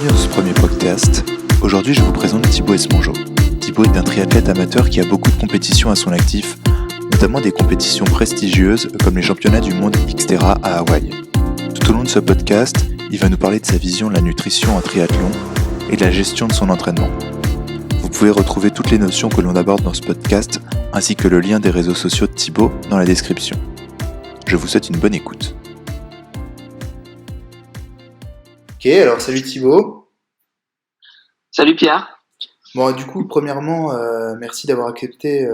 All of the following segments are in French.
dans ce premier podcast. Aujourd'hui, je vous présente Thibaut Esmongeau. Thibaut est un triathlète amateur qui a beaucoup de compétitions à son actif, notamment des compétitions prestigieuses comme les championnats du monde Xterra à Hawaï. Tout au long de ce podcast, il va nous parler de sa vision de la nutrition en triathlon et de la gestion de son entraînement. Vous pouvez retrouver toutes les notions que l'on aborde dans ce podcast, ainsi que le lien des réseaux sociaux de Thibaut dans la description. Je vous souhaite une bonne écoute. Ok, alors salut Thibaut. Salut Pierre. Bon, du coup, premièrement, merci d'avoir accepté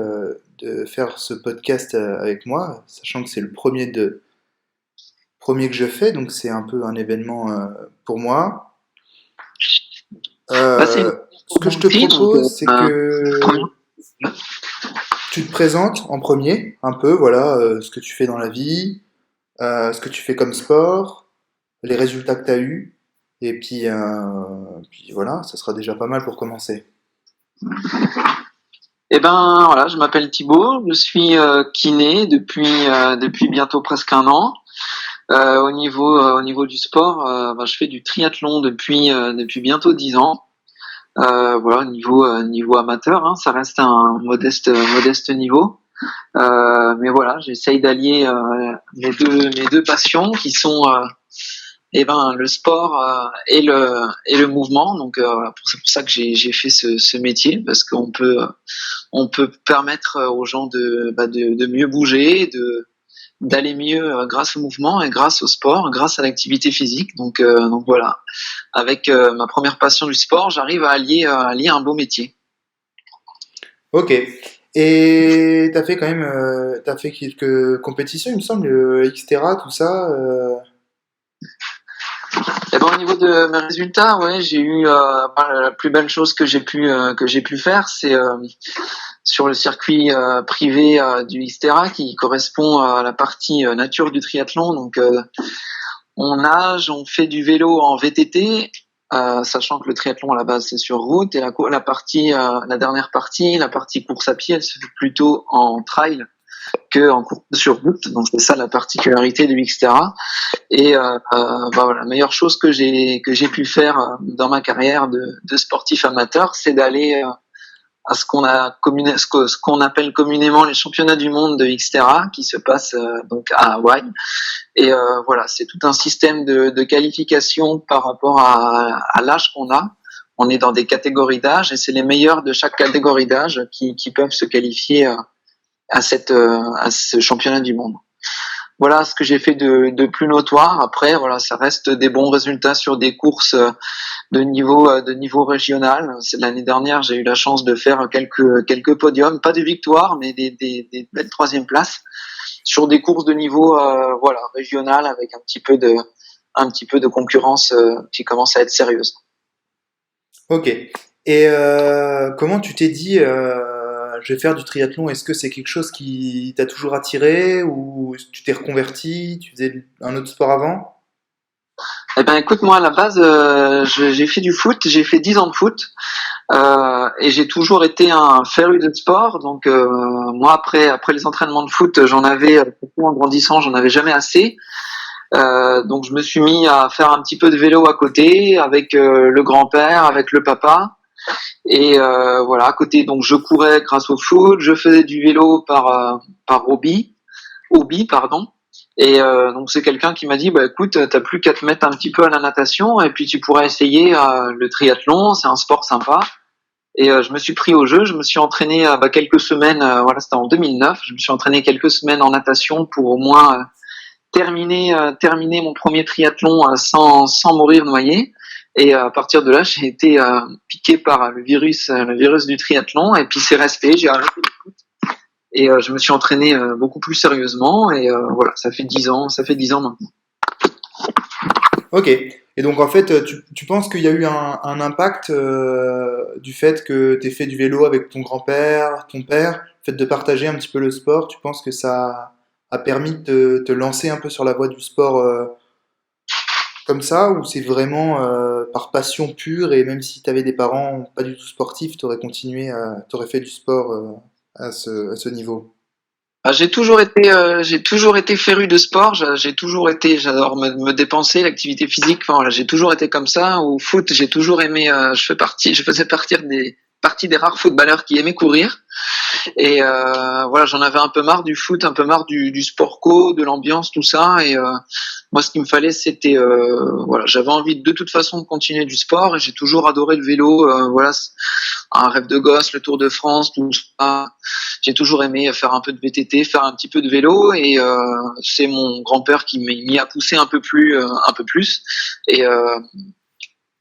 de faire ce podcast avec moi, sachant que c'est le premier que je fais, donc c'est un peu un événement pour moi. Ce que je te propose, c'est que tu te présentes en premier, un peu, voilà, ce que tu fais dans la vie, ce que tu fais comme sport, les résultats que tu as eus. Et puis voilà, ça sera déjà pas mal pour commencer. Eh ben voilà, je m'appelle Thibaut, je suis kiné depuis bientôt presque un an. Au niveau du sport, je fais du triathlon depuis bientôt 10 ans. Voilà, niveau amateur, hein, ça reste un modeste niveau. Mais voilà, j'essaye d'allier mes deux passions qui sont le sport et le mouvement. Donc c'est pour ça que j'ai fait ce métier, parce qu'on peut permettre aux gens de mieux bouger, d'aller mieux grâce au mouvement et grâce au sport, grâce à l'activité physique. Donc voilà, avec ma première passion du sport, j'arrive à allier un beau métier. Ok. Et t'as fait quelques compétitions, il me semble, Xterra, tout ça. Et ben, au niveau de mes résultats, ouais, j'ai eu la plus belle chose que j'ai pu faire, c'est sur le circuit privé du Xterra, qui correspond à la partie nature du triathlon. Donc on nage, on fait du vélo en VTT, sachant que le triathlon à la base c'est sur route, et la dernière partie, la partie course à pied, elle se fait plutôt en trail que en course sur route. Donc c'est ça la particularité du Xterra. Et voilà, la meilleure chose que j'ai pu faire dans ma carrière de sportif amateur, c'est d'aller à ce qu'on appelle communément les championnats du monde de Xterra, qui se passent donc à Hawaï. Et voilà, c'est tout un système de qualification par rapport à l'âge qu'on a. On est dans des catégories d'âge, et c'est les meilleurs de chaque catégorie d'âge qui peuvent se qualifier à ce championnat du monde. Voilà ce que j'ai fait de plus notoire. Après, voilà, ça reste des bons résultats sur des courses de niveau régional. L'année dernière, j'ai eu la chance de faire quelques podiums, pas de victoires, mais des belles troisième places sur des courses de niveau régional, avec un petit peu de concurrence qui commence à être sérieuse. Ok. Et comment tu t'es dit, je vais faire du triathlon? Est-ce que c'est quelque chose qui t'a toujours attiré, ou tu t'es reconverti, tu faisais un autre sport avant? Eh ben, écoute, moi à la base, j'ai fait du foot, j'ai fait 10 ans de foot, et j'ai toujours été un féru de sport. Donc moi après les entraînements de foot, j'en avais beaucoup, en grandissant, j'en avais jamais assez. Donc je me suis mis à faire un petit peu de vélo à côté, avec le grand-père, avec le papa. Et voilà, à côté, donc je courais grâce au foot, je faisais du vélo par hobby, pardon. Et donc c'est quelqu'un qui m'a dit, bah écoute, t'as plus qu'à te mettre un petit peu à la natation, et puis tu pourrais essayer le triathlon, c'est un sport sympa. Et je me suis pris au jeu, je me suis entraîné quelques semaines, voilà, c'était en 2009, je me suis entraîné quelques semaines en natation pour au moins terminer mon premier triathlon sans mourir noyé. Et à partir de là, j'ai été piqué par le virus du triathlon, et puis c'est resté, j'ai arrêté le foot. Et je me suis entraîné beaucoup plus sérieusement, et voilà, ça fait 10 ans maintenant. Ok. Et donc en fait, tu penses qu'il y a eu un impact du fait que tu aies fait du vélo avec ton grand-père, ton père, le fait de partager un petit peu le sport, tu penses que ça a permis de te lancer un peu sur la voie du sport comme ça, ou c'est vraiment par passion pure, et même si tu avais des parents pas du tout sportifs, t'aurais fait du sport à ce niveau? J'ai toujours été féru de sport. J'adore me dépenser, l'activité physique. Enfin, voilà, j'ai toujours été comme ça. Au foot, j'ai toujours aimé. Je faisais partie des rares footballeurs qui aimaient courir. Et voilà, j'en avais un peu marre du foot, un peu marre du sport co, de l'ambiance, tout ça. Et moi, ce qu'il me fallait, c'était voilà, j'avais envie de toute façon de continuer du sport. Et j'ai toujours adoré le vélo. Voilà, c'est un rêve de gosse, le Tour de France, tout ça. J'ai toujours aimé faire un peu de VTT, faire un petit peu de vélo. Et c'est mon grand-père qui m'y a poussé un peu plus.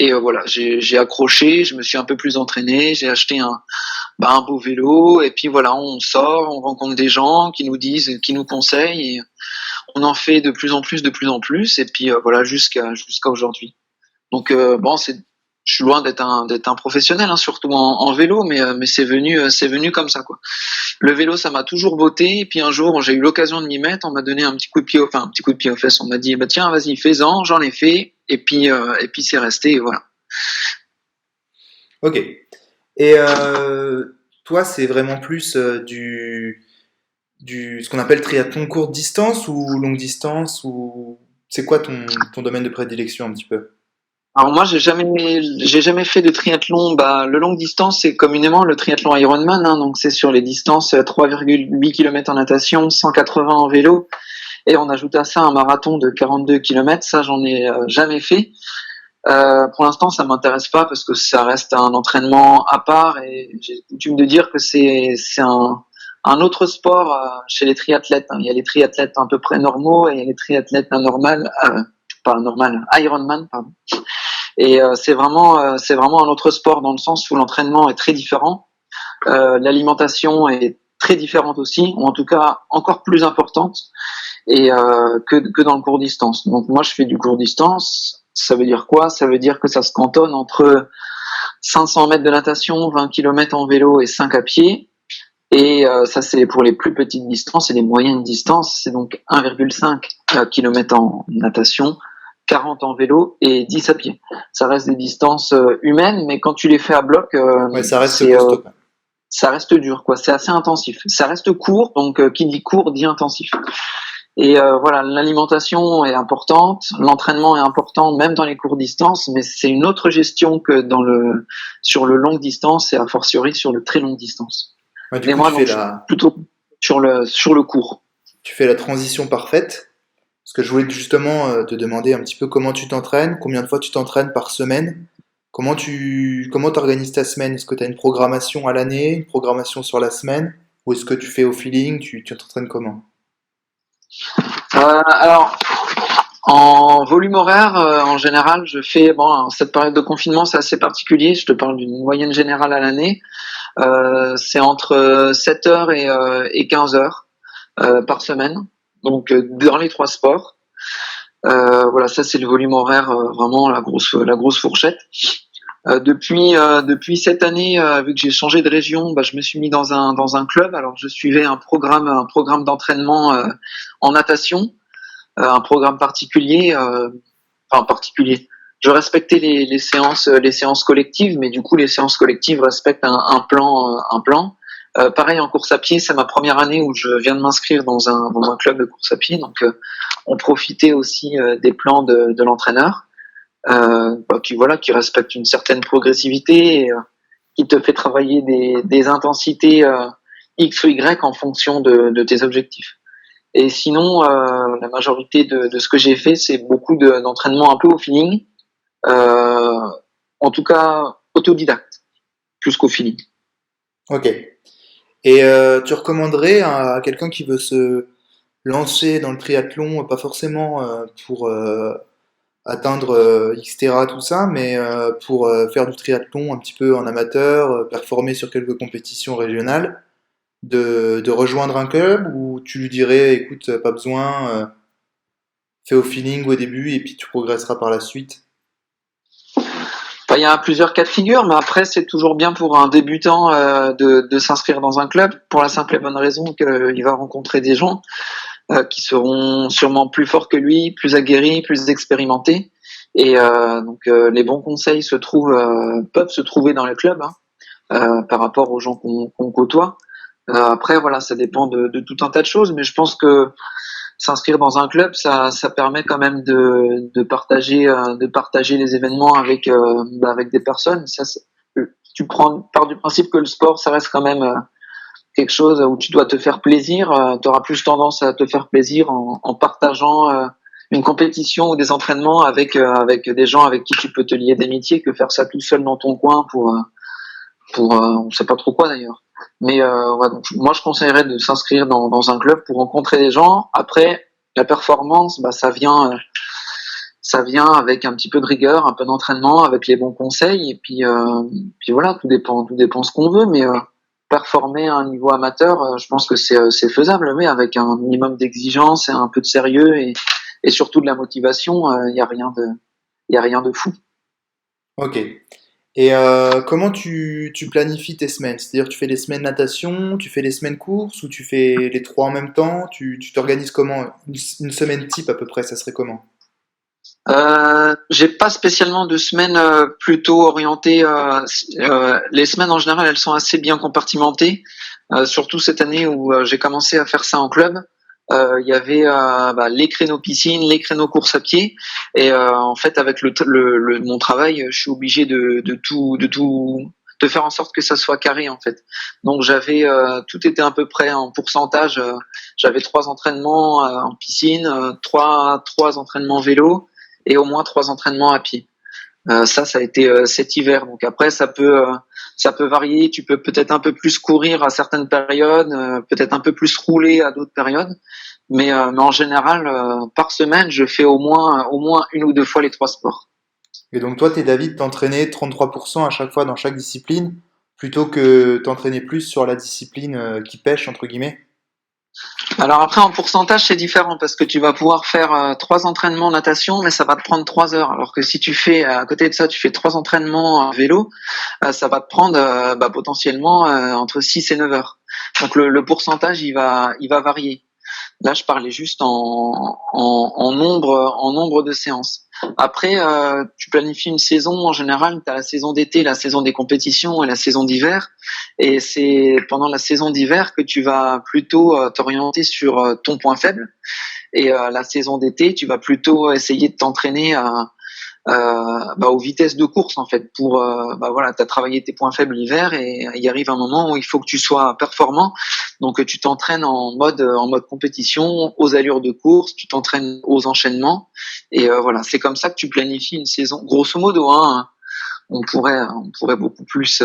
Et voilà, j'ai accroché, je me suis un peu plus entraîné, j'ai acheté un beau vélo, et puis voilà, on sort, on rencontre des gens qui nous disent, qui nous conseillent, et on en fait de plus en plus, et puis voilà, jusqu'à aujourd'hui. Donc bon, je suis loin d'être un professionnel, hein, surtout en vélo, mais c'est venu comme ça, quoi. Le vélo, ça m'a toujours botté, et puis un jour, j'ai eu l'occasion de m'y mettre, on m'a donné un petit coup de pied, enfin un petit coup de pied aux fesses, on m'a dit, bah tiens, vas-y, fais-en, j'en ai fait, et puis c'est resté, et voilà. Ok. Et toi, c'est vraiment plus ce qu'on appelle triathlon courte distance ou longue distance, ou c'est quoi ton domaine de prédilection un petit peu? Alors moi, j'ai jamais fait de triathlon. Bah, le longue distance, c'est communément le triathlon Ironman, hein, donc c'est sur les distances 3,8 km en natation, 180 en vélo, et on ajoute à ça un marathon de 42 km. Ça, j'en ai jamais fait. Pour l'instant, ça m'intéresse pas parce que ça reste un entraînement à part, et j'ai coutume de dire que c'est un autre sport chez les triathlètes, hein. Il y a les triathlètes à peu près normaux et il y a les triathlètes anormal, pas normal, Ironman, pardon. Et c'est vraiment un autre sport dans le sens où l'entraînement est très différent, l'alimentation est très différente aussi, ou en tout cas encore plus importante, et que dans le court distance. Donc moi, je fais du court distance. Ça veut dire quoi? Ça veut dire que ça se cantonne entre 500 mètres de natation, 20 km en vélo et 5 à pied. Et ça, c'est pour les plus petites distances et les moyennes distances. C'est donc 1,5 km en natation, 40 en vélo et 10 à pied. Ça reste des distances humaines, mais quand tu les fais à bloc, Ouais, ça reste costaud. ça reste dur, quoi. C'est assez intensif. Ça reste court, donc qui dit court dit intensif. Et voilà, l'alimentation est importante, l'entraînement est important, même dans les courtes distances, mais c'est une autre gestion que sur le longue distance et a fortiori sur le très longue distance. Ouais, du Mais coup, moi, donc, je suis plutôt sur le court. tu fais la transition parfaite. Parce que je voulais justement te demander un petit peu comment tu t'entraînes, combien de fois tu t'entraînes par semaine, comment t'organises ta semaine? Est-ce que tu as une programmation à l'année, une programmation sur la semaine, ou est-ce que tu fais au feeling, tu t'entraînes comment? Alors, en volume horaire, en général, je fais, bon, cette période de confinement, c'est assez particulier, je te parle d'une moyenne générale à l'année, c'est entre 7 heures et 15 heures par semaine, donc dans les trois sports. Voilà, ça c'est le volume horaire, vraiment la grosse fourchette. Depuis cette année, vu que j'ai changé de région, bah, je me suis mis dans un club. Alors je suivais un programme d'entraînement en natation, un programme particulier, enfin particulier. Je respectais les séances collectives, mais du coup les séances collectives respectent un plan. Pareil en course à pied, c'est ma première année où je viens de m'inscrire dans un club de course à pied, donc on profitait aussi des plans de l'entraîneur, qui respecte une certaine progressivité, et, qui te fait travailler des intensités X ou Y en fonction de tes objectifs. Et sinon, la majorité de ce que j'ai fait, c'est beaucoup d'entraînement un peu au feeling, euh, en tout cas autodidacte, plus qu'au feeling. Ok. Et tu recommanderais à quelqu'un qui veut se lancer dans le triathlon, pas forcément pour atteindre Xterra, tout ça, mais pour faire du triathlon un petit peu en amateur, performer sur quelques compétitions régionales, de rejoindre un club, ou tu lui dirais, écoute, pas besoin, fais au feeling au début et puis tu progresseras par la suite. Enfin, il y a plusieurs cas de figure, mais après c'est toujours bien pour un débutant de s'inscrire dans un club, pour la simple et bonne raison qu'il va rencontrer des gens qui seront sûrement plus forts que lui, plus aguerris, plus expérimentés. Et donc les bons conseils peuvent se trouver dans les clubs, hein, par rapport aux gens qu'on côtoie. Après, voilà, ça dépend de tout un tas de choses, mais je pense que s'inscrire dans un club, ça permet quand même de partager les événements avec des personnes. Tu pars du principe que le sport, ça reste quand même quelque chose où tu dois te faire plaisir. Tu auras plus tendance à te faire plaisir en partageant une compétition ou des entraînements avec des gens avec qui tu peux te lier d'amitié que faire ça tout seul dans ton coin pour on sait pas trop quoi d'ailleurs. Mais ouais, donc, moi je conseillerais de s'inscrire dans un club pour rencontrer des gens. Après la performance, bah ça vient avec un petit peu de rigueur, un peu d'entraînement, avec les bons conseils et puis voilà, tout dépend ce qu'on veut, mais performer à un niveau amateur, je pense que c'est faisable, mais avec un minimum d'exigence et un peu de sérieux et surtout de la motivation, il y a rien de fou. Ok. Et comment tu planifies tes semaines? C'est-à-dire, tu fais les semaines natation, tu fais les semaines course ou tu fais les trois en même temps? Tu t'organises comment? Une semaine type à peu près, ça serait comment? J'ai pas spécialement de semaines plutôt orientées. Les semaines en général, elles sont assez bien compartimentées. Surtout cette année où j'ai commencé à faire ça en club. Il y avait les créneaux piscine, les créneaux course à pied, et en fait avec mon travail, je suis obligé de faire en sorte que ça soit carré en fait. Donc j'avais tout était à peu près en pourcentage. J'avais 3 entraînements en piscine, trois entraînements vélo et au moins 3 entraînements à pied. Ça a été cet hiver. Donc après, ça peut varier. Tu peux peut-être un peu plus courir à certaines périodes, peut-être un peu plus rouler à d'autres périodes. Mais en général, par semaine, je fais au moins une ou deux fois les 3 sports. Et donc toi, t'es d'avis de t'entraîner 33% à chaque fois dans chaque discipline, plutôt que t'entraîner plus sur la discipline qui pêche, entre guillemets? Alors après, en pourcentage, c'est différent parce que tu vas pouvoir faire 3 entraînements natation, mais ça va te prendre 3 heures. Alors que si tu fais à côté de ça, tu fais 3 entraînements vélo, ça va te prendre potentiellement entre 6 et 9 heures. Donc le pourcentage, il va varier. Là, je parlais juste en nombre de séances. Après, tu planifies une saison. En général, tu as la saison d'été, la saison des compétitions et la saison d'hiver. Et c'est pendant la saison d'hiver que tu vas plutôt t'orienter sur ton point faible. Et la saison d'été, tu vas plutôt essayer de t'entraîner aux vitesses de course en fait pour voilà, tu as travaillé tes points faibles l'hiver et il arrive un moment où il faut que tu sois performant, donc tu t'entraînes en mode compétition, aux allures de course, tu t'entraînes aux enchaînements et voilà, c'est comme ça que tu planifies une saison grosso modo, hein. On pourrait beaucoup plus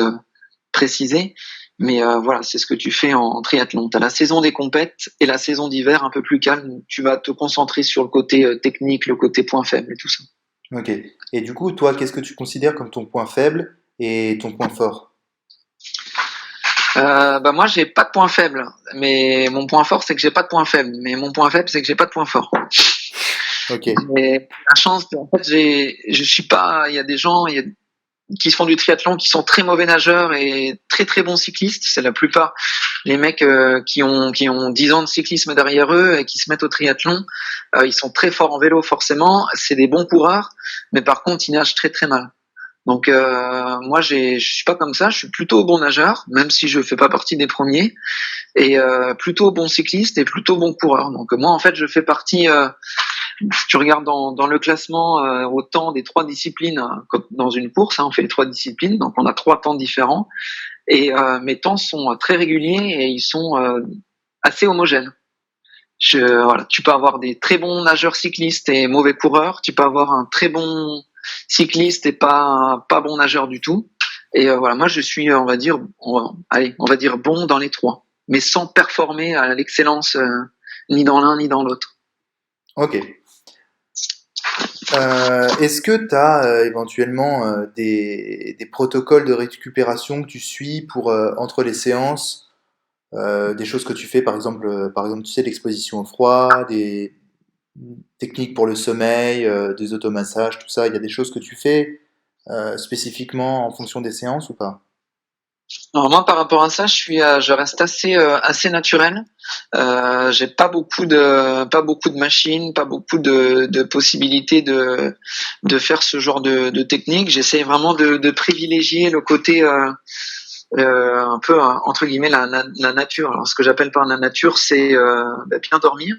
préciser, mais voilà, c'est ce que tu fais en triathlon. Tu as la saison des compètes et la saison d'hiver un peu plus calme où tu vas te concentrer sur le côté technique, le côté point faible et tout ça. Ok. Et du coup, toi, qu'est-ce que tu considères comme ton point faible et ton point fort? Moi j'ai pas de point faible, mais mon point fort c'est que j'ai pas de point faible, mais mon point faible c'est que j'ai pas de point fort. Ok. Mais la chance, en fait, je suis pas. Il y a des gens qui font du triathlon qui sont très mauvais nageurs et très très bons cyclistes. C'est la plupart les mecs qui ont 10 ans de cyclisme derrière eux et qui se mettent au triathlon. Ils sont très forts en vélo forcément. C'est des bons coureurs, mais par contre ils nagent très très mal. Donc moi je suis pas comme ça, je suis plutôt bon nageur, même si je fais pas partie des premiers, et plutôt bon cycliste et plutôt bon coureur. Donc moi en fait je fais partie, si tu regardes dans le classement au temps des 3 disciplines, comme dans une course, hein, on fait les 3 disciplines, donc on a 3 temps différents, et mes temps sont très réguliers et ils sont assez homogènes. Voilà, tu peux avoir des très bons nageurs cyclistes et mauvais coureurs, tu peux avoir un très bon cycliste et pas bon nageur du tout. Et voilà, moi je suis, on va dire bon dans les 3, mais sans performer à l'excellence ni dans l'un ni dans l'autre. Ok. Est-ce que tu as éventuellement des protocoles de récupération que tu suis pour entre les séances, des choses que tu fais, par exemple, tu sais, l'exposition au froid, des techniques pour le sommeil, des automassages, tout ça. Il y a des choses que tu fais spécifiquement en fonction des séances ou pas? Alors moi, par rapport à ça, je reste assez naturel. J'ai pas beaucoup de machines, pas beaucoup de possibilités de faire ce genre de technique. J'essaie vraiment de privilégier le côté un peu entre guillemets la nature. Alors ce que j'appelle par la nature, c'est bien dormir,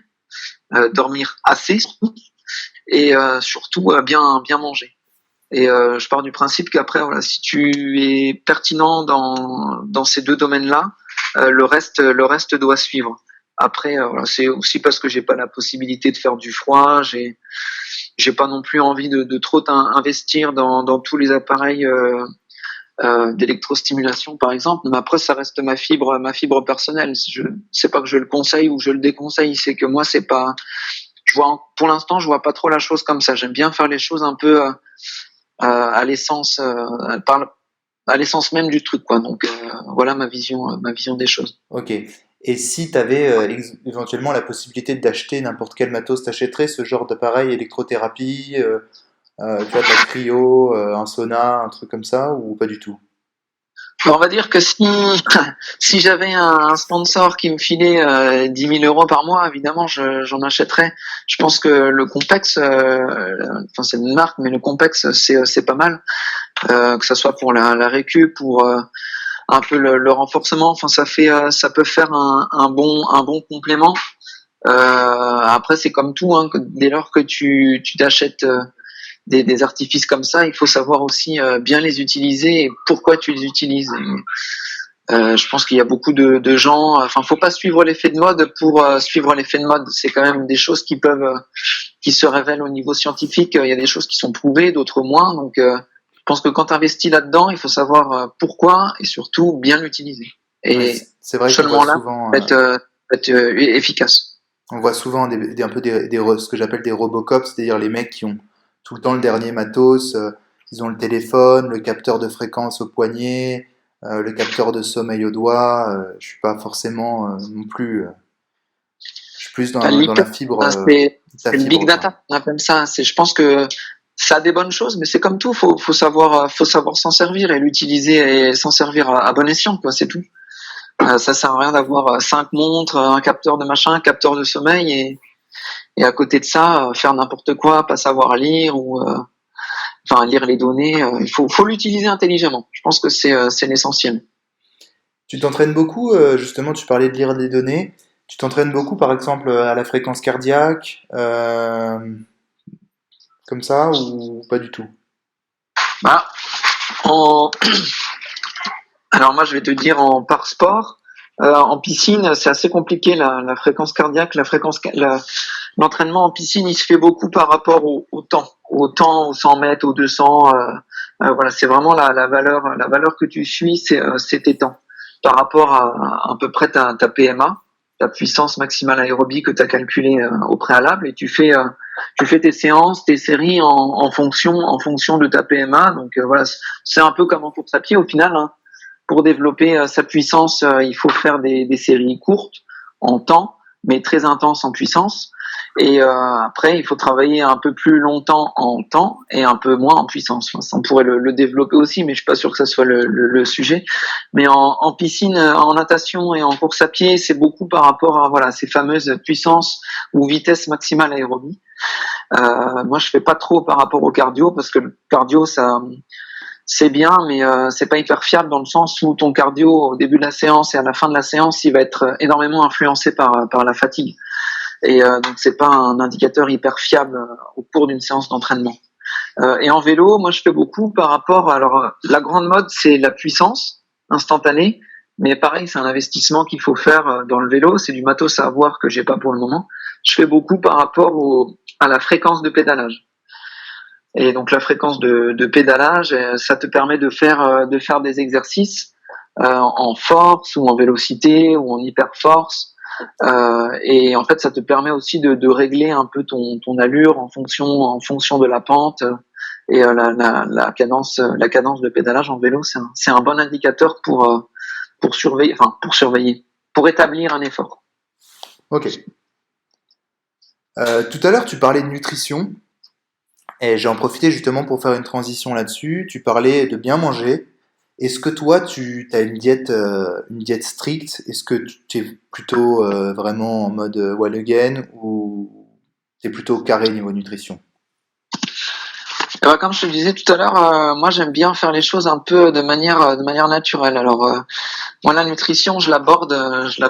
dormir assez et surtout bien manger. Et je pars du principe qu'après, voilà, si tu es pertinent dans ces deux domaines-là, le reste doit suivre. Après, voilà, c'est aussi parce que j'ai pas la possibilité de faire du froid, j'ai pas non plus envie de trop investir dans tous les appareils d'électrostimulation, par exemple. Mais après, ça reste ma fibre personnelle. C'est pas que je le conseille ou je le déconseille, c'est que moi, c'est pas. Pour l'instant, je vois pas trop la chose comme ça. J'aime bien faire les choses un peu à l'essence, à l'essence même du truc, quoi. Donc voilà ma vision des choses. Ok. Et si tu avais éventuellement la possibilité d'acheter n'importe quel matos, t'achèterais ce genre d'appareil, électrothérapie, tu vois, de la cryo, un sauna, un truc comme ça, ou pas du tout? Alors, on va dire que si j'avais un sponsor qui me filait 10 000 euros par mois, évidemment, j'en achèterais. Je pense que le Compex, enfin c'est une marque, mais le Compex, c'est pas mal, que ça soit pour la récup, pour un peu le renforcement. Enfin, ça peut faire un bon complément. Après, c'est comme tout, hein, dès lors que tu t'achètes des artifices comme ça, il faut savoir aussi bien les utiliser et pourquoi tu les utilises. Je pense qu'il y a beaucoup de gens. Enfin, faut pas suivre l'effet de mode pour suivre l'effet de mode. C'est quand même des choses qui se révèlent au niveau scientifique. Il y a des choses qui sont prouvées, d'autres moins. Donc, je pense que quand tu investis là-dedans, il faut savoir pourquoi et surtout bien l'utiliser. Ouais, Et c'est vrai qu'on voit seulement là, souvent, être efficace. on voit souvent un peu ce que j'appelle des Robocops, c'est-à-dire les mecs qui ont tout le temps le dernier matos, ils ont le téléphone, le capteur de fréquence au poignet, le capteur de sommeil au doigt. Je suis pas forcément non plus, je suis plus Enfin, dans la fibre, c'est le big quoi. data, on appelle ça. Je pense que ça a des bonnes choses, mais c'est comme tout, faut savoir s'en servir et l'utiliser et s'en servir à bon escient, quoi, c'est tout. Ça sert à rien d'avoir 5 montres, un capteur de machin, un capteur de sommeil et à côté de ça, faire n'importe quoi, pas savoir lire ou enfin lire les données. Il faut l'utiliser intelligemment. Je pense que c'est l'essentiel. Tu t'entraînes beaucoup, justement, tu parlais de lire des données. Tu t'entraînes beaucoup, par exemple, à la fréquence cardiaque, comme ça, ou pas du tout? Bah, en, Alors moi, je vais te dire par sport. En piscine, c'est assez compliqué la fréquence cardiaque, l'entraînement en piscine, il se fait beaucoup par rapport au temps, aux 100 mètres, aux 200. Voilà, c'est vraiment la valeur que tu suis, c'est tes temps par rapport à peu près ta PMA, ta puissance maximale aérobie que tu as calculée au préalable, et tu fais tes séances, tes séries en fonction de ta PMA. Donc voilà, c'est un peu comme en course à pied au final, hein. Pour développer sa puissance, il faut faire des séries courtes en temps, mais très intenses en puissance. Et après, il faut travailler un peu plus longtemps en temps et un peu moins en puissance. Enfin, ça, on pourrait le développer aussi, mais je suis pas sûr que ça soit le sujet. Mais en piscine, en natation et en course à pied, c'est beaucoup par rapport à voilà ces fameuses puissances ou vitesse maximale aérobie. Moi, je fais pas trop par rapport au cardio parce que le cardio, ça c'est bien, mais c'est pas hyper fiable dans le sens où ton cardio au début de la séance et à la fin de la séance, il va être énormément influencé par la fatigue. Et donc c'est pas un indicateur hyper fiable au cours d'une séance d'entraînement. Et en vélo, moi je fais beaucoup par rapport. Alors la grande mode, c'est la puissance instantanée, mais pareil, c'est un investissement qu'il faut faire dans le vélo. C'est du matos à avoir que j'ai pas pour le moment. Je fais beaucoup par rapport à la fréquence de pédalage. Et donc la fréquence de pédalage, ça te permet de faire des exercices en force ou en vélocité ou en hyper force. Et en fait, ça te permet aussi de régler un peu ton allure en fonction de la pente et la cadence de pédalage en vélo. C'est un bon indicateur pour surveiller, enfin pour établir un effort. Ok. Tout à l'heure, tu parlais de nutrition. Et j'ai en profité justement pour faire une transition là-dessus. Tu parlais de bien manger. Est-ce que toi, tu as une diète stricte? Est-ce que tu es plutôt vraiment en mode one again ou tu es plutôt carré niveau nutrition? Et ben, comme je te le disais tout à l'heure, moi j'aime bien faire les choses un peu de manière naturelle. Alors moi la nutrition, je l'aborde.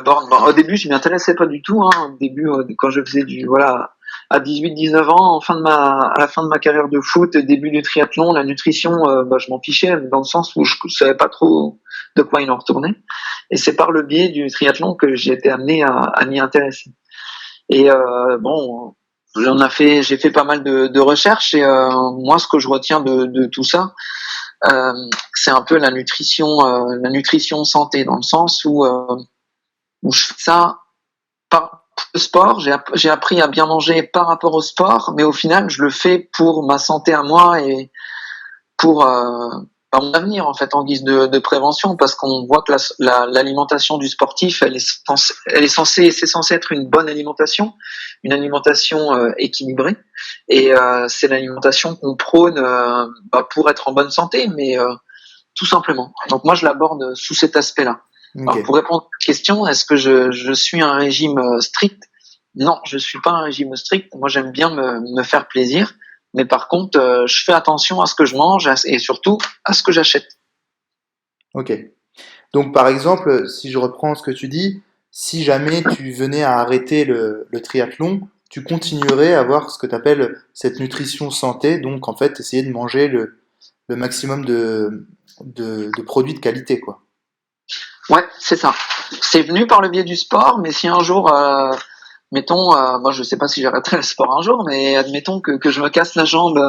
Bon, au début, je m'y intéressais pas du tout. Au début, quand je faisais à 18-19 ans, à la fin de ma carrière de foot, début du triathlon, la nutrition, je m'en fichais dans le sens où je savais pas trop de quoi il en retournait. Et c'est par le biais du triathlon que j'ai été amené à m'y intéresser. Et bon, j'ai fait pas mal de recherches et moi, ce que je retiens de tout ça, euh, c'est un peu la nutrition santé, dans le sens où je fais ça par le sport. J'ai appris à bien manger par rapport au sport, mais au final, je le fais pour ma santé à moi et pour mon avenir, en fait, en guise de prévention, parce qu'on voit que l'alimentation du sportif, c'est censé être une bonne alimentation, une alimentation équilibrée, et c'est l'alimentation qu'on prône pour être en bonne santé, mais tout simplement. Donc moi, je l'aborde sous cet aspect-là. Alors Ok. pour répondre à la question, est-ce que je suis un régime strict? Non, je suis pas un régime strict. Moi, j'aime bien me faire plaisir. Mais par contre, je fais attention à ce que je mange et surtout à ce que j'achète. Ok. Donc, par exemple, si je reprends ce que tu dis, si jamais tu venais à arrêter le triathlon, tu continuerais à avoir ce que tu appelles cette nutrition santé, donc en fait, essayer de manger le maximum de produits de qualité, quoi. Ouais, c'est ça. C'est venu par le biais du sport, mais si un jour, mettons, moi je sais pas si j'arrêterai le sport un jour, mais admettons que je me casse la jambe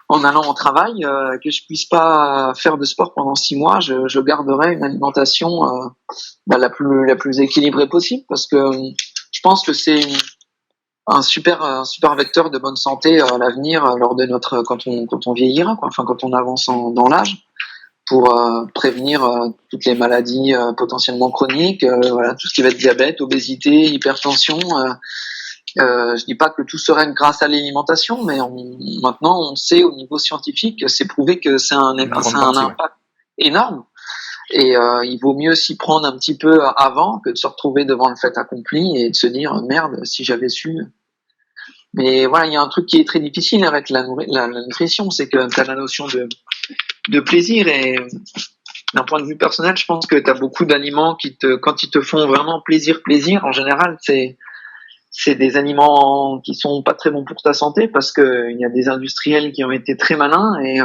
en allant au travail, que je puisse pas faire de sport pendant 6 mois, je garderai une alimentation la plus équilibrée possible, parce que je pense que c'est un super vecteur de bonne santé à l'avenir lors de notre quand on vieillira, quoi. Enfin quand on avance dans l'âge, pour prévenir toutes les maladies potentiellement chroniques, voilà, tout ce qui va être diabète, obésité, hypertension. Je dis pas que tout se règle grâce à l'alimentation, mais maintenant on sait au niveau scientifique que c'est prouvé que Une c'est grande un partie, ouais. impact énorme. Et il vaut mieux s'y prendre un petit peu avant que de se retrouver devant le fait accompli et de se dire merde, si j'avais su. Mais voilà, il y a un truc qui est très difficile avec la nutrition, c'est que tu as la notion de plaisir et d'un point de vue personnel, je pense que tu as beaucoup d'aliments quand ils te font vraiment plaisir, en général, c'est des aliments qui sont pas très bons pour ta santé parce que il y a des industriels qui ont été très malins et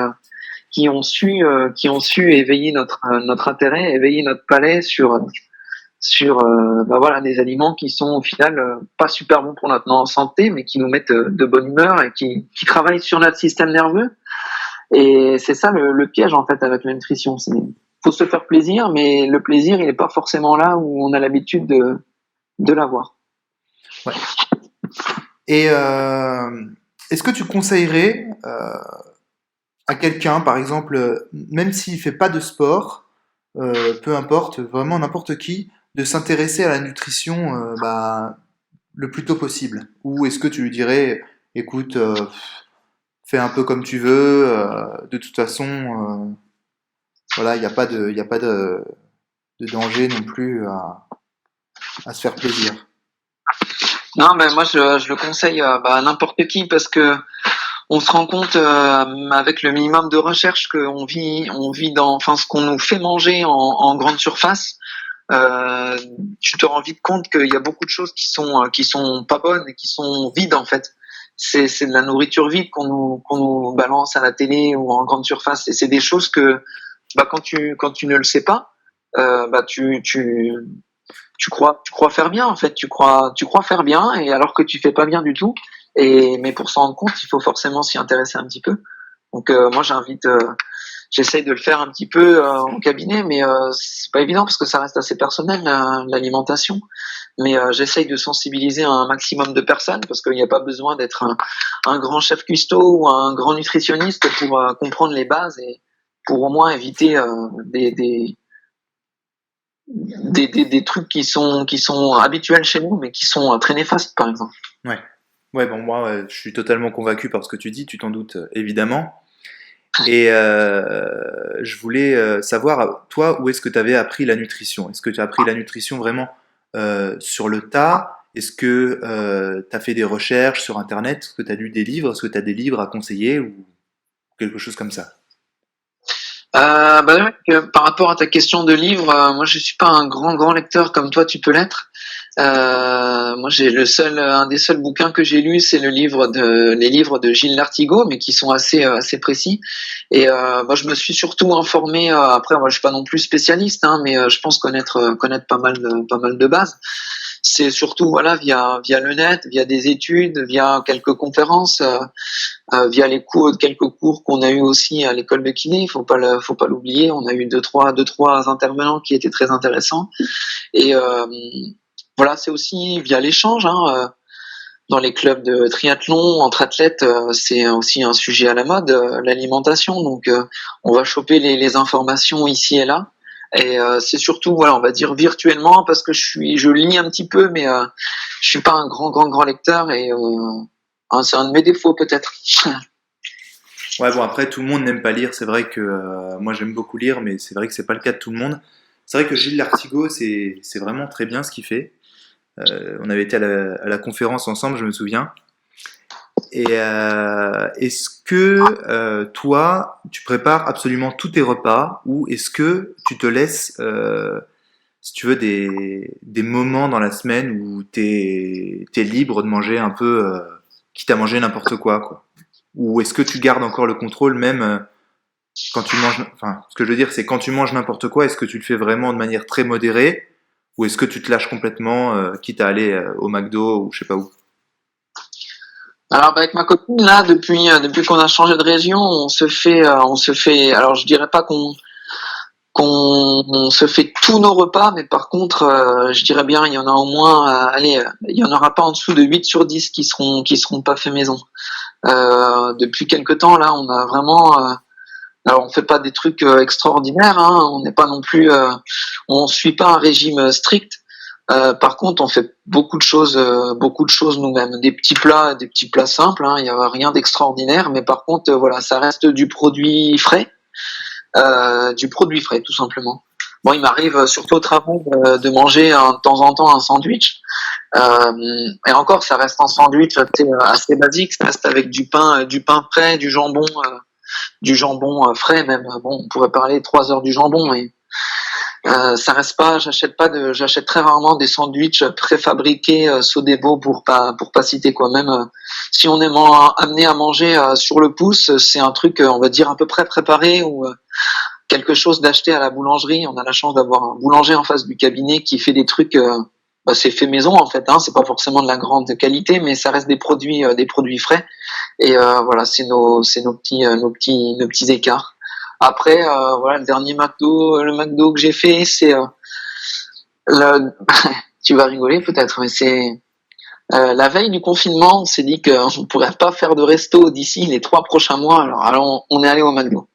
qui ont su éveiller notre intérêt, éveiller notre palais sur voilà des aliments qui sont au final pas super bons pour notre santé, mais qui nous mettent de bonne humeur et qui travaillent sur notre système nerveux. Et c'est ça le piège en fait avec la nutrition. C'est faut se faire plaisir, mais le plaisir il est pas forcément là où on a l'habitude de l'avoir. Ouais. Et est-ce que tu conseillerais à quelqu'un, par exemple, même s'il fait pas de sport, peu importe, vraiment n'importe qui, de s'intéresser à la nutrition le plus tôt possible? Ou est-ce que tu lui dirais, écoute, fais un peu comme tu veux, de toute façon, voilà, il y a pas de danger non plus à se faire plaisir. Non, mais moi je le conseille à n'importe qui parce que on se rend compte avec le minimum de recherche on vit dans, enfin ce qu'on nous fait manger en grande surface. Tu te rends vite compte qu'il y a beaucoup de choses qui sont pas bonnes et qui sont vides en fait. C'est de la nourriture vide qu'on nous balance à la télé ou en grande surface et c'est des choses que quand tu ne le sais pas, tu crois faire bien en fait, tu crois faire bien et alors que tu fais pas bien du tout. Et mais pour s'en rendre compte, il faut forcément s'y intéresser un petit peu. Donc moi j'essaye de le faire un petit peu en cabinet, mais c'est pas évident parce que ça reste assez personnel l'alimentation. Mais j'essaye de sensibiliser un maximum de personnes parce qu'il n'y a pas besoin d'être un grand chef cuistot ou un grand nutritionniste pour comprendre les bases et pour au moins éviter des trucs qui sont habituels chez nous, mais qui sont très néfastes, par exemple. Ouais. Ouais, bon, moi, je suis totalement convaincu par ce que tu dis, tu t'en doutes évidemment. Et je voulais savoir, toi, où est-ce que tu avais appris la nutrition? Est-ce que tu as appris la nutrition vraiment sur le tas? Est-ce que tu as fait des recherches sur Internet? Est-ce que tu as lu des livres? Est-ce que tu as des livres à conseiller ou... quelque chose comme ça. Bah ouais, par rapport à ta question de livre, moi je suis pas un grand lecteur comme toi tu peux l'être. Moi j'ai un des seuls bouquins que j'ai lu, c'est les livres de Gilles Lartigot, mais qui sont assez précis. Et moi je me suis surtout informé. Après moi je suis pas non plus spécialiste, hein, mais je pense connaître pas mal de bases. C'est surtout voilà via le net, via des études, via quelques conférences, via quelques cours qu'on a eu aussi à l'école de kiné. Faut pas l'oublier. On a eu deux trois intervenants qui étaient très intéressants. Et voilà, c'est aussi via l'échange. Dans les clubs de triathlon entre athlètes, c'est aussi un sujet à la mode, l'alimentation. Donc, on va choper les informations ici et là. Et c'est surtout, voilà, on va dire virtuellement, parce que je lis un petit peu, mais je suis pas un grand lecteur, et c'est un de mes défauts peut-être. Ouais, bon, après, tout le monde n'aime pas lire. C'est vrai que moi, j'aime beaucoup lire, mais c'est vrai que c'est pas le cas de tout le monde. C'est vrai que Gilles Lartigot, c'est vraiment très bien ce qu'il fait. On avait été à la conférence ensemble, je me souviens. Et est-ce que toi, tu prépares absolument tous tes repas, ou est-ce que tu te laisses, si tu veux, des moments dans la semaine où t'es libre de manger un peu, quitte à manger n'importe quoi. Ou est-ce que tu gardes encore le contrôle même quand tu manges, enfin, ce que je veux dire, c'est quand tu manges n'importe quoi, est-ce que tu le fais vraiment de manière très modérée, ou est-ce que tu te lâches complètement, quitte à aller au McDo ou je sais pas où? Alors, avec ma copine là, depuis qu'on a changé de région, on se fait. Alors, je dirais pas qu'on se fait tous nos repas, mais par contre, je dirais bien, il y en a au moins, il y en aura pas en dessous de 8 sur 10 qui seront pas faits maison. Depuis quelque temps là, on a vraiment. Alors, on fait pas des trucs extraordinaires, hein, on n'est pas non plus, on suit pas un régime strict. Par contre, on fait beaucoup de choses nous-mêmes, des petits plats simples. Il y a rien d'extraordinaire, mais par contre, voilà, ça reste du produit frais tout simplement. Bon, il m'arrive surtout au travail de manger de temps en temps un sandwich. Et encore, ça reste un sandwich assez basique. Ça reste avec du pain frais, du jambon frais même. Bon, on pourrait parler 3 heures du jambon. Et ça reste pas. J'achète très rarement des sandwichs préfabriqués Sodebo pour pas citer quoi. Même si on est amené à manger sur le pouce, c'est un truc on va dire à peu près préparé ou quelque chose d'acheté à la boulangerie. On a la chance d'avoir un boulanger en face du cabinet qui fait des trucs. C'est fait maison en fait. C'est pas forcément de la grande qualité, mais ça reste des produits frais. Et voilà, c'est nos petits écarts. Après, voilà, le dernier McDo que j'ai fait, c'est tu vas rigoler peut-être, mais c'est la veille du confinement, on s'est dit qu'on pourrait pas faire de resto d'ici les 3 prochains mois. Alors on est allé au McDo.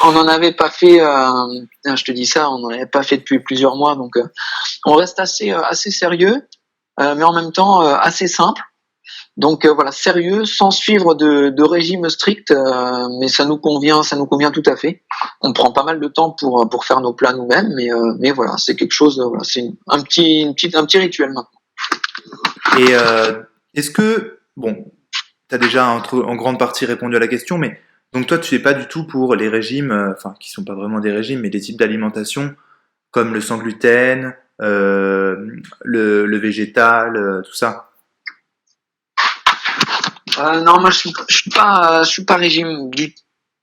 On n'en avait pas fait, je te dis ça, on n'en avait pas fait depuis plusieurs mois, donc on reste assez sérieux, mais en même temps assez simple. Donc voilà, sérieux, sans suivre de régime strict, mais ça nous convient tout à fait. On prend pas mal de temps pour faire nos plats nous-mêmes, mais voilà, c'est quelque chose, voilà, c'est un petit rituel maintenant. Et est-ce que, bon, tu as déjà en grande partie répondu à la question, mais donc toi, tu n'es pas du tout pour les régimes, enfin, qui sont pas vraiment des régimes, mais des types d'alimentation comme le sans gluten, le végétal, tout ça? Non, moi je suis pas régime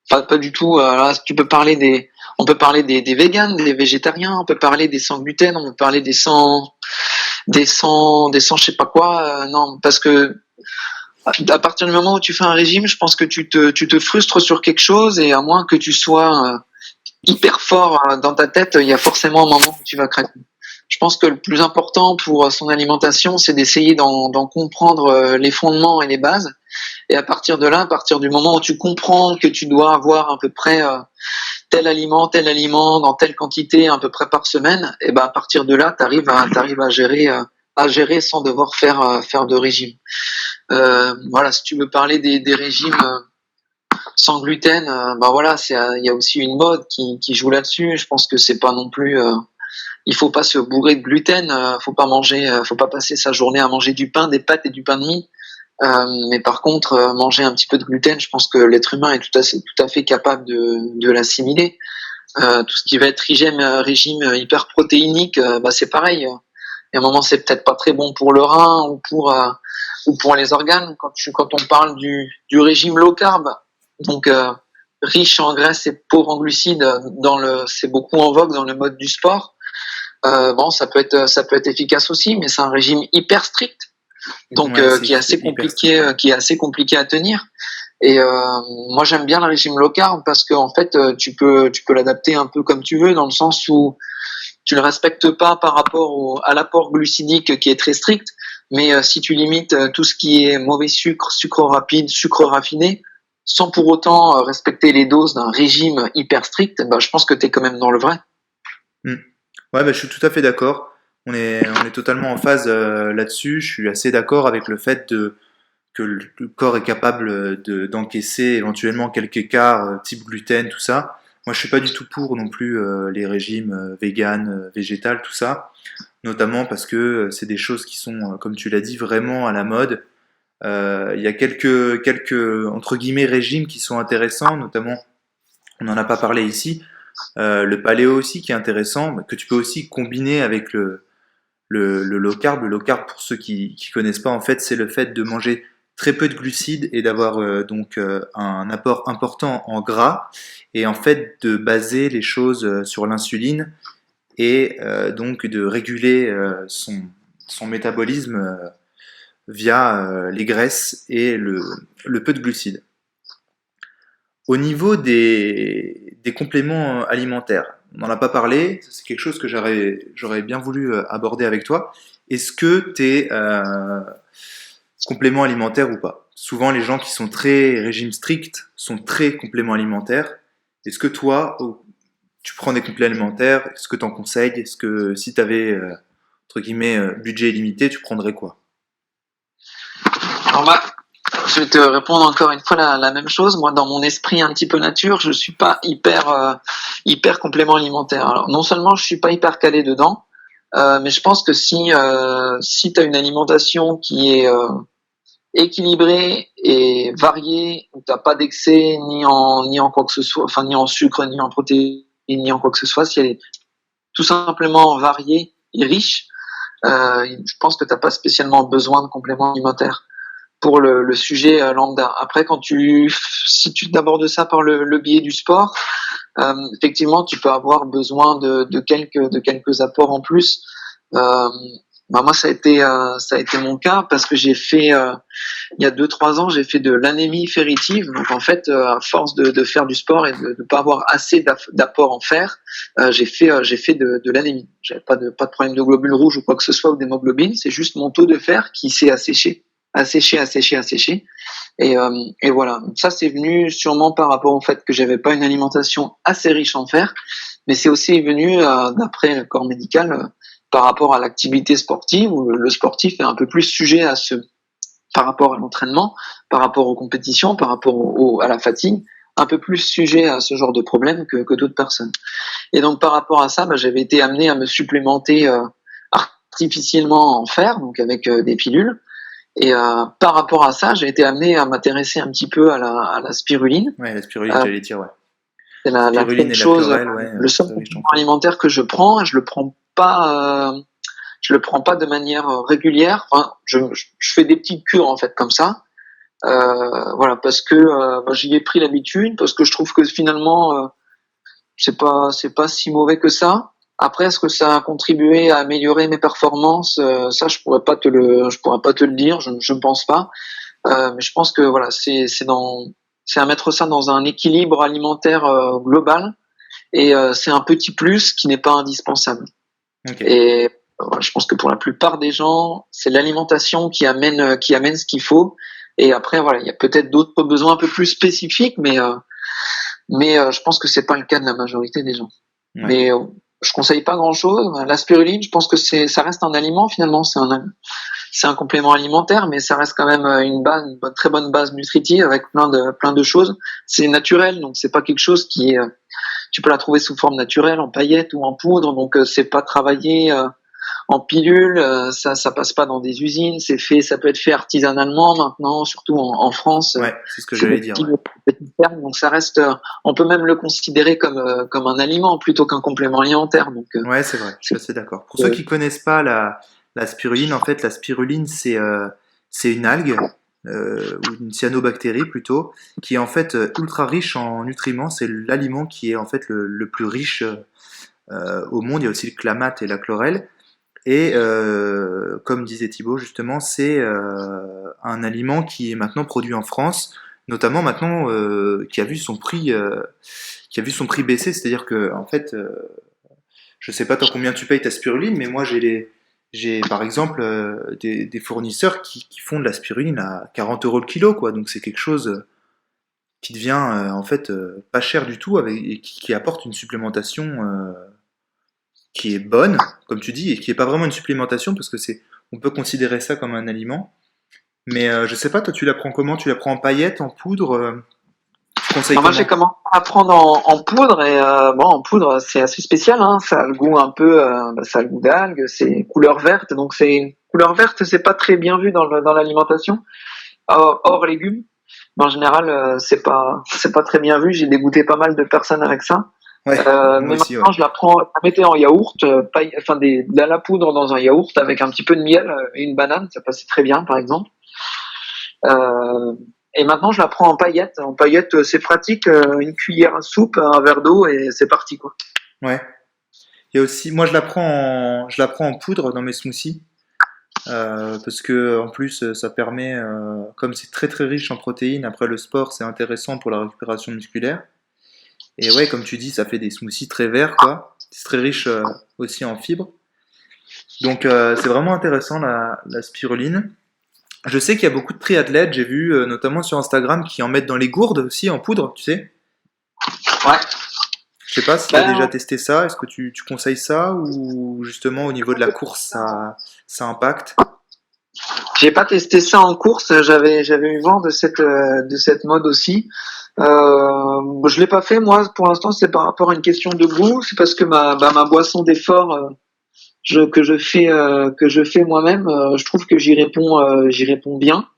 pas du tout. Là, on peut parler des véganes, des végétariens, on peut parler des sans gluten, on peut parler des sans je sais pas quoi. Non, parce que à partir du moment où tu fais un régime, je pense que tu te frustres sur quelque chose, et à moins que tu sois hyper fort dans ta tête, il y a forcément un moment où tu vas craquer. Je pense que le plus important pour son alimentation, c'est d'essayer d'en comprendre les fondements et les bases. Et à partir de là, à partir du moment où tu comprends que tu dois avoir à peu près tel aliment dans telle quantité à peu près par semaine, et ben à partir de là, t'arrives à gérer sans devoir faire de régime. Voilà, si tu veux parler des régimes sans gluten, voilà, il y a aussi une mode qui joue là-dessus. Je pense que c'est pas non plus il faut pas se bourrer de gluten, faut pas passer sa journée à manger du pain, des pâtes et du pain de mie. Mais par contre, manger un petit peu de gluten, je pense que l'être humain est tout à fait capable de l'assimiler. Tout ce qui va être régime hyperprotéinique, c'est pareil. Et à un moment, c'est peut-être pas très bon pour le rein ou pour les organes. Quand on parle du régime low carb, donc riche en graisse et pauvre en glucides, c'est beaucoup en vogue dans le mode du sport. Ça peut être efficace aussi, mais c'est un régime hyper strict, donc qui est assez compliqué à tenir. Et moi, j'aime bien le régime low carb parce que en fait, tu peux l'adapter un peu comme tu veux, dans le sens où tu le respectes pas par rapport à l'apport glucidique qui est très strict, mais si tu limites tout ce qui est mauvais sucre rapide, sucre raffiné, sans pour autant respecter les doses d'un régime hyper strict, je pense que tu es quand même dans le vrai. Ouais, je suis tout à fait d'accord. On est totalement en phase là-dessus. Je suis assez d'accord avec le fait que le corps est capable d'encaisser éventuellement quelques écarts type gluten, tout ça. Moi, je suis pas du tout pour non plus les régimes vegan, végétal, tout ça. Notamment parce que c'est des choses qui sont, comme tu l'as dit, vraiment à la mode. Il y a quelques entre guillemets régimes qui sont intéressants, notamment, on n'en a pas parlé ici, le paléo aussi qui est intéressant, que tu peux aussi combiner avec le low carb. Le low carb, pour ceux qui connaissent pas, en fait, c'est le fait de manger très peu de glucides et d'avoir un apport important en gras, et en fait de baser les choses sur l'insuline et donc de réguler son métabolisme via les graisses et le peu de glucides. Au niveau des compléments alimentaires, on n'en a pas parlé, c'est quelque chose que j'aurais bien voulu aborder avec toi. Est-ce que tu es complément alimentaire ou pas? Souvent, les gens qui sont très régime strict sont très compléments alimentaires. Est-ce que toi, tu prends des compléments alimentaires? Est-ce que tu en conseilles? Est-ce que si tu avais, entre guillemets, budget illimité, tu prendrais quoi? Alors je vais te répondre encore une fois la même chose. Moi, dans mon esprit un petit peu nature, je suis pas hyper complément alimentaire. Alors, non seulement je suis pas hyper calé dedans, mais je pense que si tu as une alimentation qui est équilibrée et variée, où t'as pas d'excès ni en quoi que ce soit, enfin ni en sucre, ni en protéines, ni en quoi que ce soit, si elle est tout simplement variée et riche, je pense que t'as pas spécialement besoin de compléments alimentaires pour le sujet lambda. Après, si tu abordes ça par le biais du sport, effectivement, tu peux avoir besoin de quelques apports en plus. Moi, ça a été mon cas parce que j'ai fait il y a 2-3 ans, j'ai fait de l'anémie ferritive. Donc en fait, à force de faire du sport et de pas avoir assez d'apport en fer, j'ai fait de l'anémie. J'avais pas de problème de globules rouges ou quoi que ce soit ou d'hémoglobine. C'est juste mon taux de fer qui s'est asséché. Et voilà. Ça, c'est venu sûrement par rapport au fait que j'avais pas une alimentation assez riche en fer, mais c'est aussi venu d'après le corps médical par rapport à l'activité sportive, où le sportif est un peu plus sujet par rapport à l'entraînement, par rapport aux compétitions, par rapport à la fatigue, un peu plus sujet à ce genre de problème que d'autres personnes. Et donc par rapport à ça, j'avais été amené à me supplémenter artificiellement en fer, donc avec des pilules. Et par rapport à ça, j'ai été amené à m'intéresser un petit peu à la spiruline. Ouais, la spiruline, j'allais dire, ouais. C'est la chose, le seul complément alimentaire que je prends, je le prends pas de manière régulière. Enfin, je fais des petites cures en fait comme ça. Voilà, parce que j'y ai pris l'habitude, parce que je trouve que finalement c'est pas si mauvais que ça. Après, est-ce que ça a contribué à améliorer mes performances? Ça, je pourrais pas te le dire. Je ne pense pas. Mais je pense que voilà, c'est à mettre ça dans un équilibre alimentaire global, et c'est un petit plus qui n'est pas indispensable. Okay. Et je pense que pour la plupart des gens, c'est l'alimentation qui amène ce qu'il faut. Et après, voilà, il y a peut-être d'autres besoins un peu plus spécifiques, mais je pense que c'est pas le cas de la majorité des gens. Ouais. Mais je conseille pas grand-chose. La spiruline, je pense que ça reste un aliment finalement. C'est un complément alimentaire, mais ça reste quand même une très bonne base nutritive avec plein de choses. C'est naturel, donc c'est pas quelque chose qui est, tu peux la trouver sous forme naturelle, en paillettes ou en poudre, donc c'est pas travaillé en pilule, ça passe pas dans des usines, ça peut être fait artisanalement maintenant, surtout en France. Ouais, c'est ce que C'est j'allais des dire. petites fermes, donc ça reste, on peut même le considérer comme un aliment plutôt qu'un complément alimentaire. Donc, Ouais, c'est vrai, je suis assez d'accord. Pour ceux euh, qui connaissent pas la spiruline, en fait, la spiruline, c'est une algue, ou une cyanobactérie plutôt, qui est en fait ultra riche en nutriments. C'est l'aliment qui est en fait le plus riche au monde. Il y a aussi le clamate et la chlorelle. Et comme disait Thibaut, justement, c'est un aliment qui est maintenant produit en France, notamment maintenant qui a vu son prix baisser. C'est-à-dire que, en fait, je sais pas toi combien tu payes ta spiruline, mais moi j'ai par exemple des fournisseurs qui font de la spiruline à 40 euros le kilo, quoi. Donc c'est quelque chose qui devient en fait pas cher du tout et qui apporte une supplémentation qui est bonne, comme tu dis, et qui est pas vraiment une supplémentation parce que on peut considérer ça comme un aliment. Mais je sais pas, toi tu la prends comment? Tu la prends en paillettes, en poudre? Tu conseilles moi, j'ai comment? commencé à prendre en poudre et bon, en poudre, c'est assez spécial. Hein. Ça a le goût un peu, ça a le goût d'algue. C'est couleur verte, donc c'est couleur verte, c'est pas très bien vu dans l'alimentation. Hors légumes, mais en général, c'est pas très bien vu. J'ai dégoûté pas mal de personnes avec ça. Ouais, moi Mais aussi, ouais. maintenant, je la mettais en yaourt, enfin de la poudre dans un yaourt avec un petit peu de miel et une banane, ça passait très bien, par exemple. Euh, et maintenant, je la prends en paillettes. En paillettes, c'est pratique, une cuillère à soupe, un verre d'eau et c'est parti, quoi. Ouais. Il y a aussi, moi je la prends en poudre dans mes smoothies. Parce que en plus ça permet, comme c'est très très riche en protéines, après le sport c'est intéressant pour la récupération musculaire. Et ouais, comme tu dis, ça fait des smoothies très verts, quoi. C'est très riche aussi en fibres. Donc c'est vraiment intéressant la spiruline. Je sais qu'il y a beaucoup de triathlètes, j'ai vu notamment sur Instagram, qui en mettent dans les gourdes aussi en poudre, tu sais. Ouais. Je sais pas si tu as déjà Ben, testé ça, est-ce que tu conseilles ça ou justement au niveau de la course ça impacte? j'ai pas testé ça en course. J'avais eu vent de cette mode aussi. Je l'ai pas fait moi. Pour l'instant, c'est par rapport à une question de goût. C'est parce que ma boisson d'effort que je fais moi-même, je trouve que j'y réponds bien.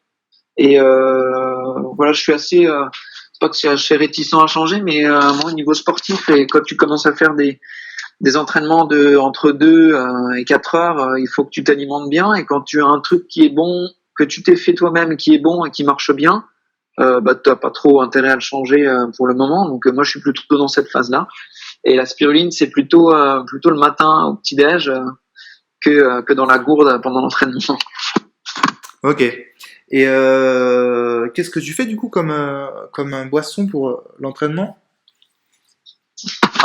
Et voilà, je suis assez, c'est pas que c'est assez réticent à changer, mais moi au niveau sportif et quand tu commences à faire des entraînements de entre 2 et 4 heures, il faut que tu t'alimentes bien et quand tu as un truc qui est bon, que tu t'es fait toi-même, qui est bon et qui marche bien, bah t'as pas trop intérêt à le changer pour le moment. Donc moi je suis plutôt dans cette phase-là. Et la spiruline c'est plutôt le matin au petit-déj que dans la gourde pendant l'entraînement. Ok. Et qu'est-ce que tu fais du coup comme boisson pour l'entraînement?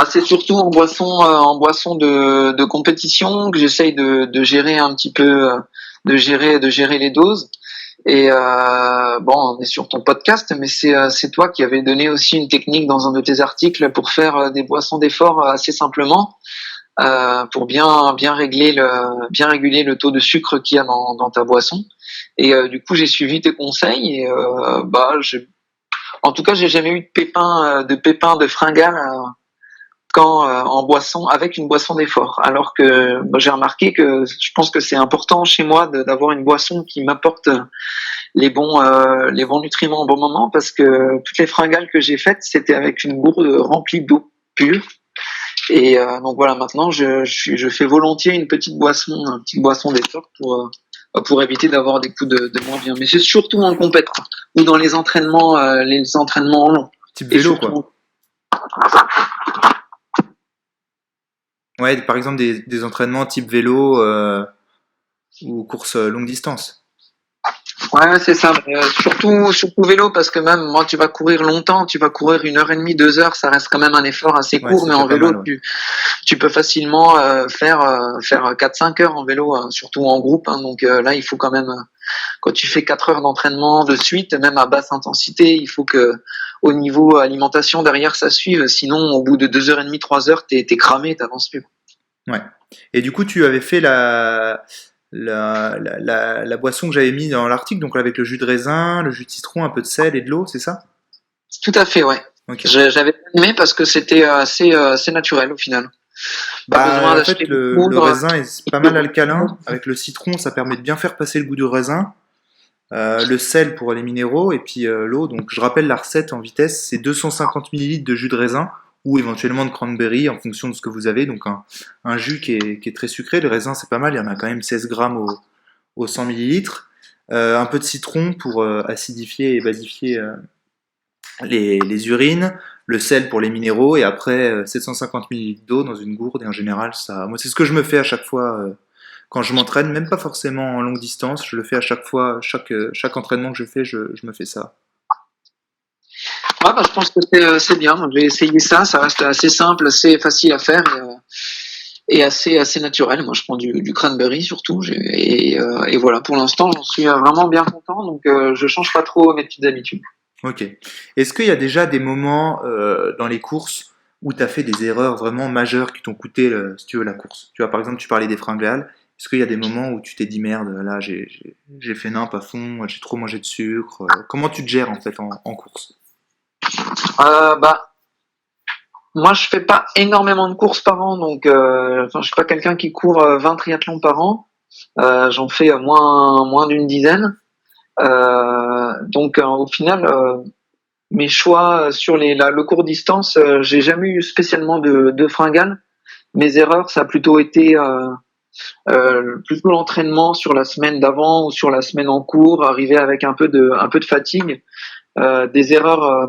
Ah, c'est surtout en boisson de compétition que j'essaye de gérer un petit peu, de gérer les doses. Et bon, on est sur ton podcast, mais c'est toi qui avais donné aussi une technique dans un de tes articles pour faire des boissons d'effort assez simplement, pour bien réguler le taux de sucre qu'il y a dans ta boisson. Et du coup, j'ai suivi tes conseils et bah, en tout cas, j'ai jamais eu de pépins de fringales quand en boisson avec une boisson d'effort. Alors que bah, j'ai remarqué que je pense que c'est important chez moi d'avoir une boisson qui m'apporte les bons nutriments au bon moment parce que toutes les fringales que j'ai faites, c'était avec une gourde remplie d'eau pure. Et donc voilà, maintenant je fais volontiers une petite boisson d'effort pour éviter d'avoir des coups de moins bien. Mais c'est surtout en compète quoi, ou dans les entraînements longs. Type Et vélo quoi. surtout, Ouais, par exemple des entraînements type vélo ou course longue distance. ouais, c'est ça. Mais, surtout vélo, parce que même moi, tu vas courir longtemps, tu vas courir 1 heure et demie, 2 heures, ça reste quand même un effort assez Ouais, court, c'est mais déjà en pas vélo, mal, ouais. tu peux facilement faire 4-5 heures en vélo, surtout en groupe. Hein. Donc là, il faut quand même, quand tu fais 4 heures d'entraînement de suite, même à basse intensité, il faut que au niveau alimentation derrière ça suive. Sinon, au bout de 2 heures et demie, 3 heures, t'es cramé, t'avances plus. Ouais. Et du coup, tu avais fait la boisson que j'avais mis dans l'article, donc avec le jus de raisin, le jus de citron, un peu de sel et de l'eau, c'est ça? Tout à fait, ouais. Ok. J'avais aimé parce que c'était assez naturel au final. Pas besoin En fait, d'acheter de le poudre. raisin est pas mal alcalin. Avec le citron, ça permet de bien faire passer le goût du raisin. Le sel pour les minéraux et puis l'eau. Donc je rappelle la recette en vitesse, c'est 250 millilitres de jus de raisin ou éventuellement de cranberry en fonction de ce que vous avez. Donc un jus qui est très sucré. Le raisin c'est pas mal, il y en a quand même 16 grammes au 100 millilitres. Un peu de citron pour acidifier et basifier les urines. Le sel pour les minéraux et après 750 millilitres d'eau dans une gourde. Et en général, moi c'est ce que je me fais à chaque fois quand je m'entraîne, même pas forcément en longue distance, je le fais à chaque fois, chaque entraînement que je fais, je me fais ça. Ouais, bah, je pense que c'est bien. J'ai essayé ça. Ça reste assez simple, assez facile à faire et assez naturel. Moi, je prends du cranberry surtout. Et voilà, pour l'instant, j'en suis vraiment bien content. Donc, je change pas trop mes petites habitudes. Ok. Est-ce qu'il y a déjà des moments dans les courses où tu as fait des erreurs vraiment majeures qui t'ont coûté, si tu veux, la course? Tu vois, par exemple, tu parlais des fringales. Est-ce qu'il y a des moments où tu t'es dit merde, là j'ai fait nimp à fond, j'ai trop mangé de sucre? Comment tu te gères en fait en course? Bah, moi, je fais pas énormément de courses par an, donc enfin, je suis pas quelqu'un qui court 20 triathlons par an. J'en fais moins d'une dizaine. Donc, au final, mes choix sur le court distance, j'ai jamais eu spécialement de fringales. Mes erreurs, ça a plutôt été plutôt l'entraînement sur la semaine d'avant ou sur la semaine en cours, arriver avec un peu de fatigue. Des erreurs,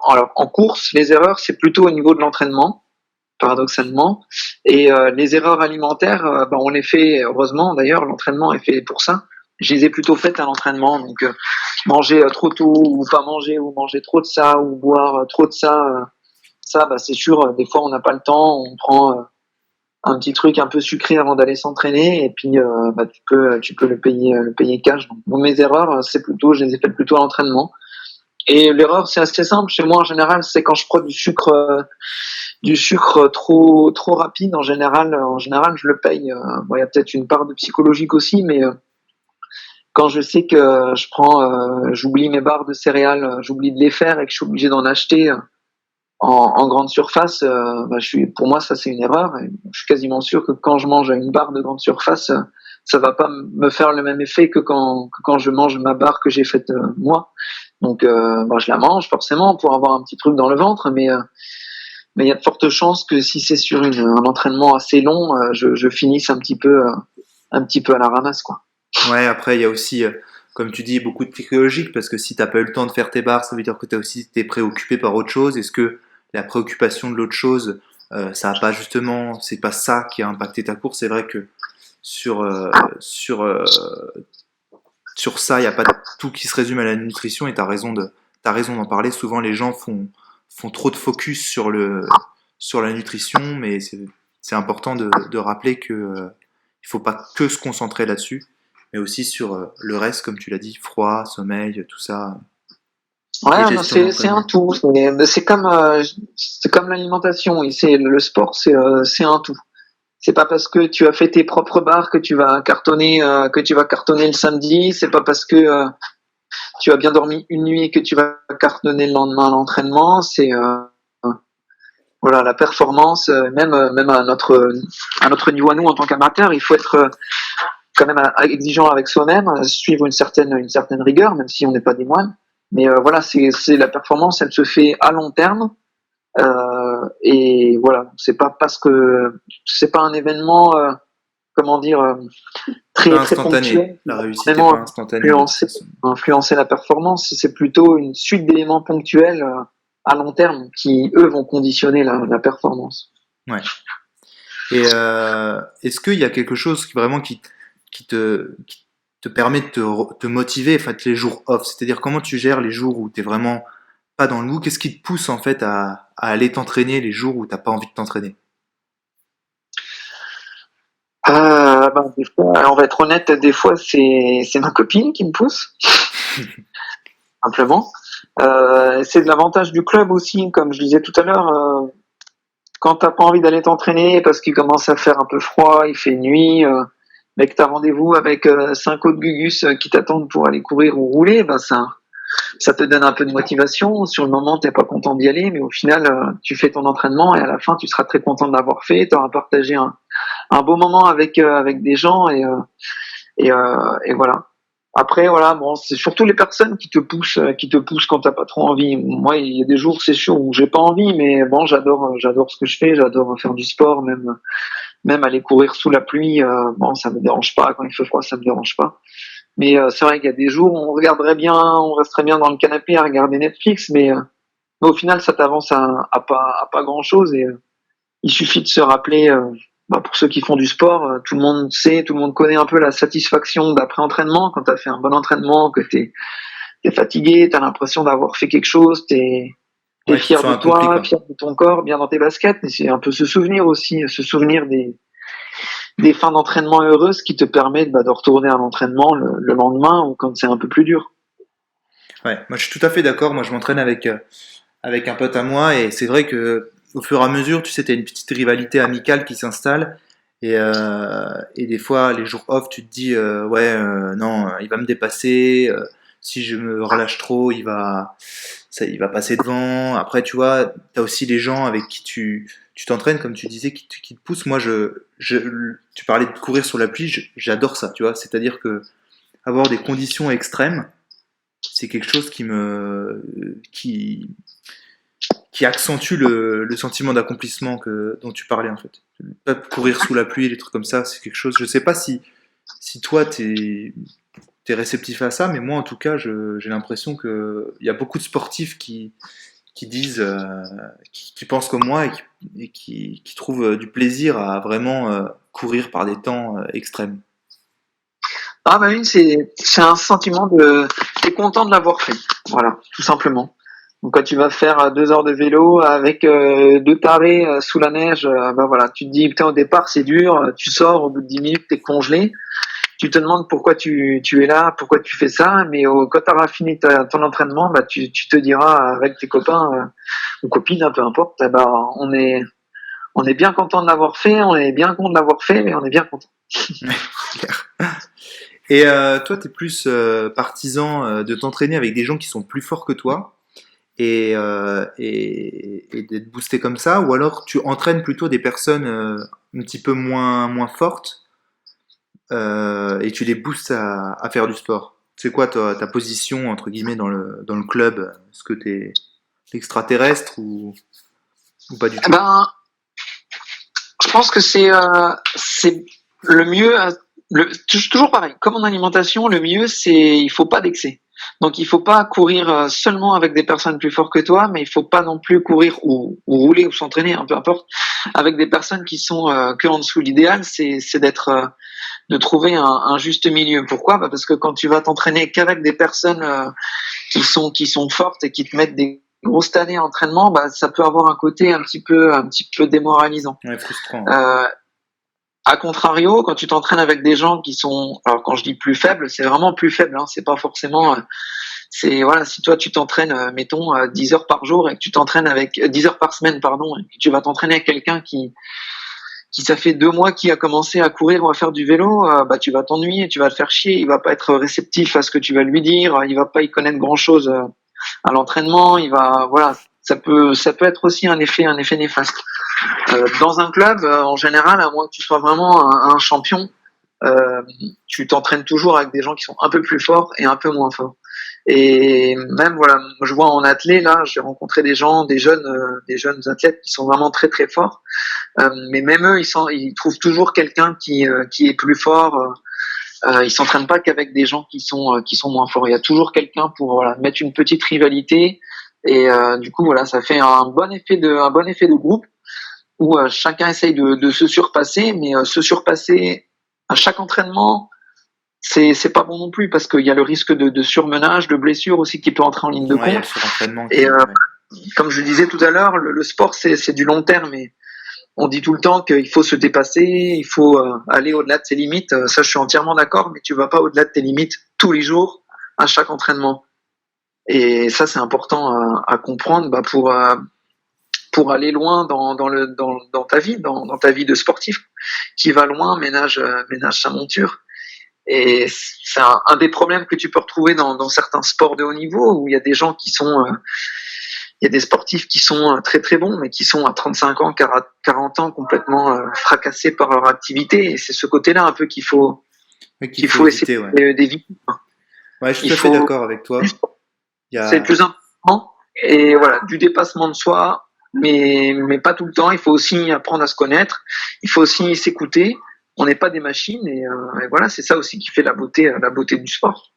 alors en course, les erreurs, c'est plutôt au niveau de l'entraînement, paradoxalement. Et les erreurs alimentaires, ben, on les fait, heureusement d'ailleurs, l'entraînement est fait pour ça. Je les ai plutôt faites à l'entraînement, donc manger trop tôt ou pas manger, ou manger trop de ça, ou boire trop de ça, ça, bah, c'est sûr, des fois on n'a pas le temps, on prend un petit truc un peu sucré avant d'aller s'entraîner, et puis bah, tu peux le payer cash. Donc, mes erreurs, je les ai faites plutôt à l'entraînement. Et l'erreur, c'est assez simple chez moi en général, c'est quand je prends du sucre trop rapide. En général, je le paye. Bon, il y a peut-être une part de psychologique aussi, mais quand je sais que j'oublie mes barres de céréales, j'oublie de les faire et que je suis obligé d'en acheter en grande surface, bah, pour moi, ça c'est une erreur. Et je suis quasiment sûr que quand je mange une barre de grande surface, ça va pas me faire le même effet que quand je mange ma barre que j'ai faite moi. Donc, bah, je la mange forcément pour avoir un petit truc dans le ventre, mais il y a de fortes chances que si c'est sur un entraînement assez long, je finisse un petit peu à la ramasse, quoi. Ouais, après il y a aussi, comme tu dis, beaucoup de psychologique parce que si t'as pas eu le temps de faire tes barres, ça veut dire que t'es préoccupé par autre chose. Est-ce que la préoccupation de l'autre chose, ça a pas justement, c'est pas ça qui a impacté ta course? C'est vrai que sur euh, sur euh, sur ça, il n'y a pas tout qui se résume à la nutrition et t'as raison d'en parler. Souvent, les gens font trop de focus sur la nutrition, mais c'est important de rappeler que il faut pas que se concentrer là-dessus, mais aussi sur le reste, comme tu l'as dit, froid, sommeil, tout ça, et Ouais, non, gestion c'est un d'entraînement. tout. C'est comme l'alimentation. Et le sport, c'est un tout. C'est pas parce que tu as fait tes propres barres que tu vas cartonner le samedi. C'est pas parce que tu as bien dormi une nuit que tu vas cartonner le lendemain à l'entraînement. C'est voilà, la performance, même à notre niveau à nous en tant qu'amateurs, il faut être quand même exigeant avec soi-même, suivre une certaine rigueur, même si on n'est pas des moines. Mais voilà, c'est la performance, elle se fait à long terme. Et voilà, c'est pas un événement, comment dire, C'est très pas très instantané. ponctuel qui La va réussite n'est vraiment pas instantanée de toute influencer, façon. influencer la performance. C'est plutôt une suite d'éléments ponctuels à long terme qui eux vont conditionner la performance. Ouais. Et est-ce qu'il y a quelque chose vraiment qui te permet de te motiver, en fait, les jours off? C'est-à-dire comment tu gères les jours où t'es vraiment pas dans le goût? Qu'est-ce qui te pousse en fait à aller t'entraîner les jours où t'as pas envie de t'entraîner? Ben, des fois, on va être honnête, des fois c'est ma copine qui me pousse, simplement. C'est de l'avantage du club aussi, comme je disais tout à l'heure. Quand t'as pas envie d'aller t'entraîner parce qu'il commence à faire un peu froid, il fait nuit, mais que t'as rendez-vous avec 5 autres gugus qui t'attendent pour aller courir ou rouler, ben ça te donne un peu de motivation. Sur le moment, t'es pas content d'y aller, mais au final, tu fais ton entraînement et à la fin, tu seras très content de l'avoir fait. Tu auras partagé un beau moment avec des gens et voilà. Après, voilà, bon, c'est surtout les personnes qui te poussent quand t'as pas trop envie. Moi, il y a des jours, c'est sûr, où j'ai pas envie, mais bon, j'adore ce que je fais, j'adore faire du sport, même aller courir sous la pluie, bon, ça me dérange pas. Quand il fait froid, ça me dérange pas. Mais c'est vrai qu'il y a des jours où on resterait bien dans le canapé à regarder Netflix, mais au final, ça t'avance à pas grand chose et il suffit de se rappeler, pour ceux qui font du sport, tout le monde sait, tout le monde connaît un peu la satisfaction d'après-entraînement quand t'as fait un bon entraînement, que t'es fatigué, t'as l'impression d'avoir fait quelque chose, t'es Ouais, tu te fier sens de accompli, toi, quoi. fier de ton corps, bien dans tes baskets, mais c'est un peu ce souvenir aussi, ce souvenir des fins d'entraînement heureuses qui te permettent de retourner à l'entraînement le lendemain ou quand c'est un peu plus dur. Ouais, moi je suis tout à fait d'accord. Moi je m'entraîne avec un pote à moi et c'est vrai que au fur et à mesure, tu sais, t'as une petite rivalité amicale qui s'installe et des fois les jours off, tu te dis ouais non, il va me dépasser. Si je me relâche trop, il va passer devant. Après, tu vois, t'as aussi les gens avec qui tu t'entraînes, comme tu disais, qui te poussent. Moi, tu parlais de courir sur la pluie, j'adore ça, tu vois. C'est-à-dire que avoir des conditions extrêmes, c'est quelque chose qui accentue le sentiment d'accomplissement dont tu parlais en fait. Pas courir sous la pluie, les trucs comme ça, c'est quelque chose. Je sais pas si toi t'es réceptif à ça, mais moi en tout cas, j'ai l'impression que il y a beaucoup de sportifs qui disent, qui pensent comme moi et qui trouvent du plaisir à vraiment courir par des temps extrêmes. Ah bah oui, c'est un sentiment t'es content de l'avoir fait, voilà, tout simplement. Donc quand tu vas faire 2 heures de vélo avec deux tarés sous la neige, bah voilà, tu te dis putain au départ c'est dur, tu sors au bout de 10 minutes t'es congelé, tu te demandes pourquoi tu es là, pourquoi tu fais ça, mais quand tu auras fini ton entraînement, bah tu te diras avec tes copains ou copines, hein, peu importe, bah on est bien content de l'avoir fait, on est bien content de l'avoir fait, mais on est bien content. Clair. Et toi, t'es plus partisan de t'entraîner avec des gens qui sont plus forts que toi et d'être boosté comme ça, ou alors tu entraînes plutôt des personnes un petit peu moins fortes et tu les boostes à faire du sport. C'est quoi ta position entre guillemets dans le club? Est-ce que t'es extraterrestre ou pas du Eh tout? ben, je pense que c'est le mieux. Toujours pareil. Comme en alimentation, le mieux il faut pas d'excès. Donc il faut pas courir seulement avec des personnes plus fortes que toi, mais il faut pas non plus courir ou rouler ou s'entraîner, hein, peu importe, avec des personnes qui sont que en dessous. L'idéal, c'est de trouver un juste milieu. Pourquoi? Bah parce que quand tu vas t'entraîner qu'avec des personnes qui sont fortes et qui te mettent des grosses années à entraînement, bah ça peut avoir un côté un petit peu démoralisant. Ouais, frustrant. Euh, à contrario, quand tu t'entraînes avec des gens qui sont, alors quand je dis plus faibles, c'est vraiment plus faible, hein, c'est pas forcément, c'est voilà, si toi tu t'entraînes, mettons 10 heures par jour et que tu t'entraînes avec 10 heures par semaine, pardon, et que tu vas t'entraîner avec quelqu'un qui ça fait 2 mois qui a commencé à courir ou à faire du vélo, bah tu vas t'ennuyer, tu vas le faire chier, il va pas être réceptif à ce que tu vas lui dire, il va pas y connaître grand chose à l'entraînement, voilà, ça peut être aussi un effet néfaste. Dans un club, en général, à moins que tu sois vraiment un champion, tu t'entraînes toujours avec des gens qui sont un peu plus forts et un peu moins forts. Et même voilà, je vois en athlée là, j'ai rencontré des jeunes athlètes qui sont vraiment très très forts. Mais même eux, ils trouvent toujours quelqu'un qui est plus fort. Ils s'entraînent pas qu'avec des gens qui sont moins forts. Il y a toujours quelqu'un pour voilà, mettre une petite rivalité. Et du coup voilà, ça fait un bon effet de groupe où chacun essaye de se surpasser, mais se surpasser à chaque entraînement, c'est pas bon non plus parce qu'il y a le risque de surmenage, de blessure aussi qui peut entrer en ligne de Ouais, il y a le compte. surentraînement Et ouais. comme je le disais tout à l'heure, le sport c'est du long terme. Et on dit tout le temps qu'il faut se dépasser, il faut aller au-delà de ses limites. Ça, je suis entièrement d'accord, mais tu vas pas au-delà de tes limites tous les jours à chaque entraînement. Et ça, c'est important à comprendre pour aller loin dans ta vie, dans ta vie de sportif. Qui va loin ménage sa monture. Et c'est un des problèmes que tu peux retrouver dans certains sports de haut niveau où il y a des gens qui sont, il y a des sportifs qui sont très très bons, mais qui sont à 35 ans, 40 ans complètement fracassés par leur activité. Et c'est ce côté-là un peu qu'il faut éviter, essayer d'éviter. Ouais, je suis tout à fait d'accord avec toi. C'est le plus important. Et voilà, du dépassement de soi, mais pas tout le temps. Il faut aussi apprendre à se connaître. Il faut aussi s'écouter. On n'est pas des machines et voilà, c'est ça aussi qui fait la beauté du sport.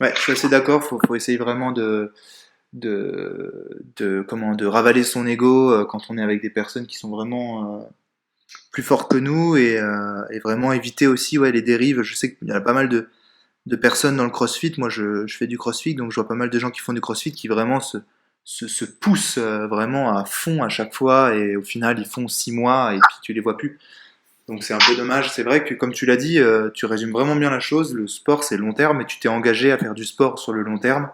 Ouais, je suis assez d'accord. Faut essayer vraiment de ravaler son ego quand on est avec des personnes qui sont vraiment plus fortes que nous et vraiment éviter aussi les dérives. Je sais qu'il y a pas mal de personnes dans le CrossFit. Moi, je fais du CrossFit, donc je vois pas mal de gens qui font du CrossFit qui vraiment se poussent vraiment à fond à chaque fois et au final ils font 6 mois et puis tu les vois plus. Donc c'est un peu dommage. C'est vrai que comme tu l'as dit, tu résumes vraiment bien la chose. Le sport c'est long terme et tu t'es engagé à faire du sport sur le long terme.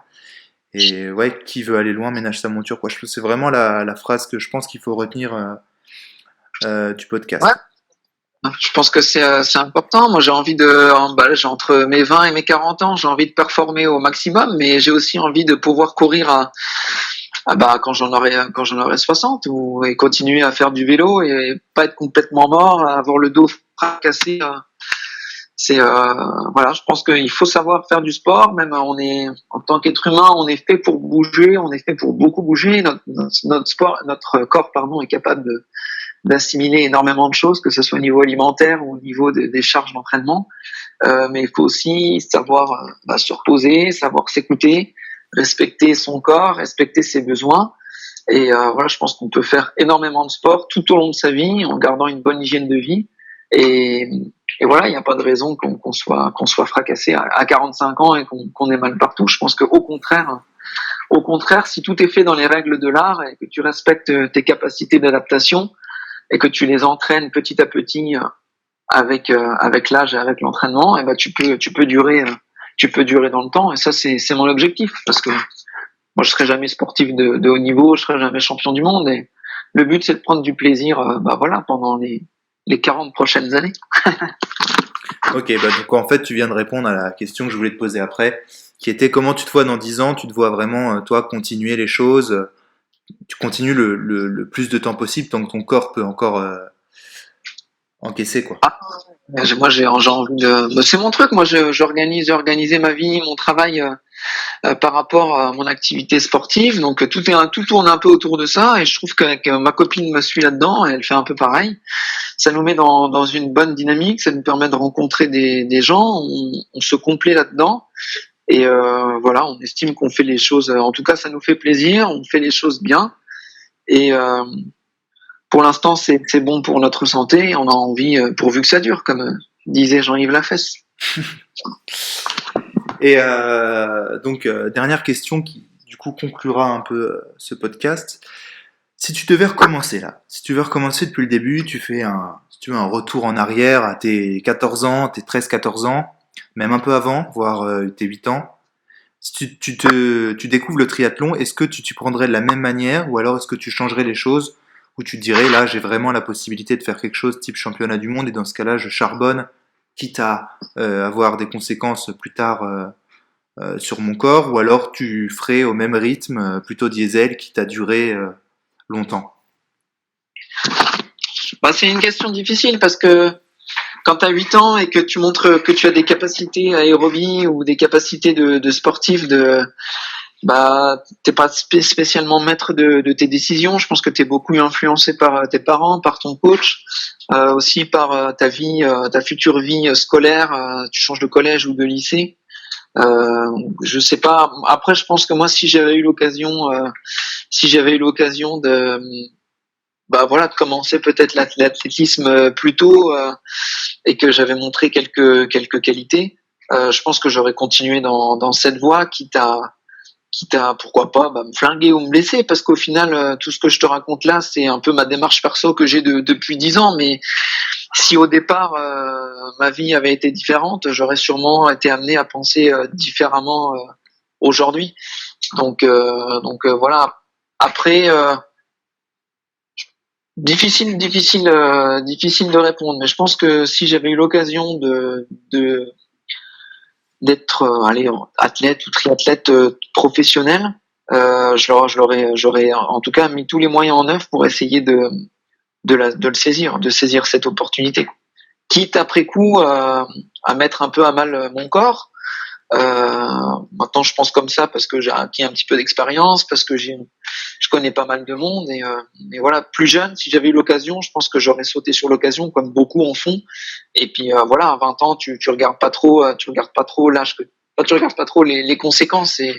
Et ouais, qui veut aller loin ménage sa monture, quoi. C'est vraiment la phrase que je pense qu'il faut retenir du podcast. Ouais. Je pense que c'est important. Moi, j'ai envie j'ai entre mes 20 et mes 40 ans, j'ai envie de performer au maximum, mais j'ai aussi envie de pouvoir courir quand j'en aurai 60 et continuer à faire du vélo et pas être complètement mort, avoir le dos fracassé. Voilà, je pense qu'il faut savoir faire du sport. Même en tant qu'être humain, on est fait pour bouger, on est fait pour beaucoup bouger. Notre corps, est capable d'assimiler énormément de choses, que ce soit au niveau alimentaire ou au niveau des charges d'entraînement. Mais il faut aussi savoir se reposer, savoir s'écouter, respecter son corps, respecter ses besoins. Et voilà, je pense qu'on peut faire énormément de sport tout au long de sa vie en gardant une bonne hygiène de vie. Et voilà, il n'y a pas de raison qu'on soit fracassé à 45 ans et qu'on ait mal partout. Je pense qu'au contraire, si tout est fait dans les règles de l'art et que tu respectes tes capacités d'adaptation et que tu les entraînes petit à petit avec l'âge et avec l'entraînement, et ben tu peux durer dans le temps. Et ça c'est mon objectif, parce que moi je serai jamais sportif de haut niveau, je serai jamais champion du monde, et le but c'est de prendre du plaisir pendant les 40 prochaines années. Ok, donc en fait tu viens de répondre à la question que je voulais te poser après, qui était comment tu te vois dans 10 ans. Tu te vois vraiment toi continuer les choses, tu continues le plus de temps possible tant que ton corps peut encore encaisser, quoi. Moi j'ai envie c'est mon truc. Moi j'ai organisé ma vie, mon travail par rapport à mon activité sportive. Donc tout tourne un peu autour de ça, et je trouve que ma copine me suit là-dedans et elle fait un peu pareil. Ça nous met dans une bonne dynamique, ça nous permet de rencontrer des gens, on se complaît là-dedans. Et voilà, on estime qu'on fait les choses, en tout cas ça nous fait plaisir, on fait les choses bien. Et pour l'instant c'est bon pour notre santé, on a envie, pourvu que ça dure, comme disait Jean-Yves Lafesse. Et donc dernière question qui du coup conclura un peu ce podcast. Si tu devais recommencer là, si tu veux recommencer depuis le début, tu fais un retour en arrière à tes 14 ans, tes 13-14 ans, même un peu avant, voire tes 8 ans. Si tu découvres le triathlon, est-ce que tu prendrais de la même manière, ou alors est-ce que tu changerais les choses, ou tu te dirais là j'ai vraiment la possibilité de faire quelque chose type championnat du monde, et dans ce cas-là je charbonne, quitte à avoir des conséquences plus tard sur mon corps, ou alors tu ferais au même rythme, plutôt diesel, quitte à durer longtemps? C'est une question difficile, parce que quand tu as 8 ans et que tu montres que tu as des capacités aérobie ou des capacités de sportif, t'es pas spécialement maître de tes décisions. Je pense que t'es beaucoup influencé par tes parents, par ton coach, aussi par ta future vie scolaire. Tu changes de collège ou de lycée. Je sais pas. Après, je pense que moi, si j'avais eu l'occasion de commencer peut-être l'athlétisme plus tôt, et que j'avais montré quelques qualités, je pense que j'aurais continué dans cette voie, quitte à pourquoi pas me flinguer ou me blesser, parce qu'au final tout ce que je te raconte là, c'est un peu ma démarche perso que j'ai depuis 10 ans. Mais si au départ ma vie avait été différente, j'aurais sûrement été amené à penser différemment aujourd'hui. Donc voilà. Après Difficile de répondre. Mais je pense que si j'avais eu l'occasion d'être athlète ou triathlète professionnel, j'aurais en tout cas mis tous les moyens en œuvre pour essayer de saisir cette opportunité. Quitte après coup à mettre un peu à mal mon corps. Maintenant, je pense comme ça parce que j'ai acquis un petit peu d'expérience, parce que je connais pas mal de monde et voilà. Plus jeune, si j'avais eu l'occasion, je pense que j'aurais sauté sur l'occasion comme beaucoup en font. Et puis voilà, à 20 ans, tu regardes pas trop, l'âge tu regardes pas trop les conséquences. Et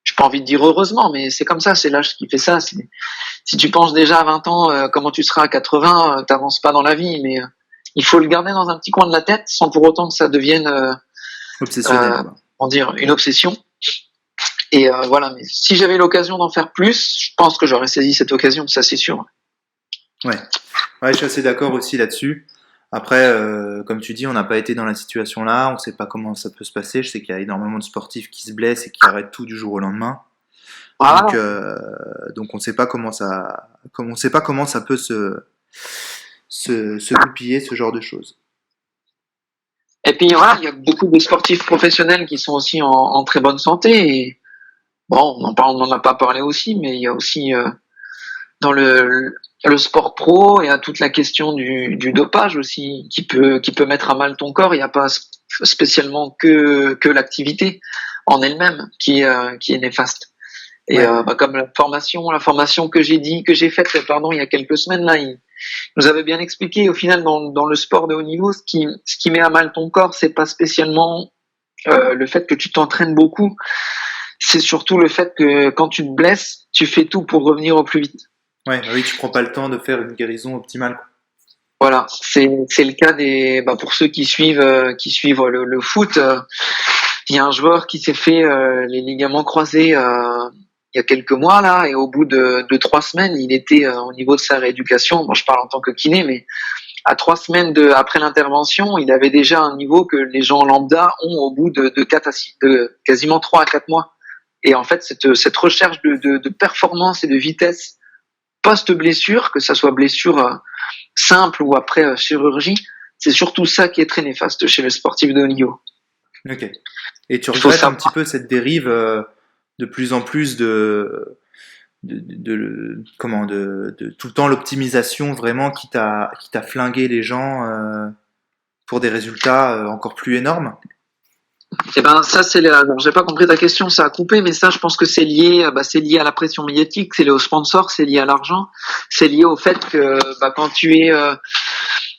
j'ai pas envie de dire heureusement, mais c'est comme ça, c'est l'âge qui fait ça. Si tu penses déjà à 20 ans comment tu seras à 80, t'avances pas dans la vie, mais il faut le garder dans un petit coin de la tête sans pour autant que ça devienne Obsessionnel, quoi. comment dire, une obsession. Et voilà, mais si j'avais l'occasion d'en faire plus, je pense que j'aurais saisi cette occasion, ça c'est sûr. Ouais. Ouais, je suis assez d'accord aussi là-dessus. Après, comme tu dis, on n'a pas été dans la situation là, on sait pas comment ça peut se passer. Je sais qu'il y a énormément de sportifs qui se blessent et qui arrêtent tout du jour au lendemain. Donc, Voilà. donc on sait pas on sait pas comment ça peut se goupiller, ce genre de choses. Et puis voilà, il y a beaucoup de sportifs professionnels qui sont aussi en très bonne santé. Et bon, on n'en a pas parlé aussi, mais il y a aussi dans le sport pro, il y a toute la question du dopage aussi qui peut mettre à mal ton corps. Il n'y a pas spécialement que l'activité en elle-même qui est néfaste. Et Ouais, comme la formation que j'ai faite pardon il y a quelques semaines là, il nous avait bien expliqué au final dans le sport de haut niveau, ce qui met à mal ton corps, c'est pas spécialement le fait que tu t'entraînes beaucoup, c'est surtout le fait que quand tu te blesses, tu fais tout pour revenir au plus vite. ouais, oui, tu prends pas le temps de faire une guérison optimale, quoi. Voilà, c'est le cas des pour ceux qui suivent le foot. Il y a un joueur qui s'est fait les ligaments croisés il y a quelques mois là, et au bout de 3 semaines, il était au niveau de sa rééducation. Bon, je parle en tant que kiné, mais à 3 semaines après l'intervention, il avait déjà un niveau que les gens lambda ont au bout de quasiment 3 à 4 mois. Et en fait, cette recherche de performance et de vitesse post-blessure, que ça soit blessure simple ou après chirurgie, c'est surtout ça qui est très néfaste chez le sportif de haut niveau. Ok. Et tu Il faut regrettes un petit savoir. peu cette dérive de plus en plus de tout le temps l'optimisation vraiment qui t'a flingué les gens pour des résultats encore plus énormes. Eh ben ça bon, j'ai pas compris ta question, ça a coupé, mais ça je pense que c'est lié à la pression médiatique, c'est lié aux sponsors, c'est lié à l'argent, c'est lié au fait que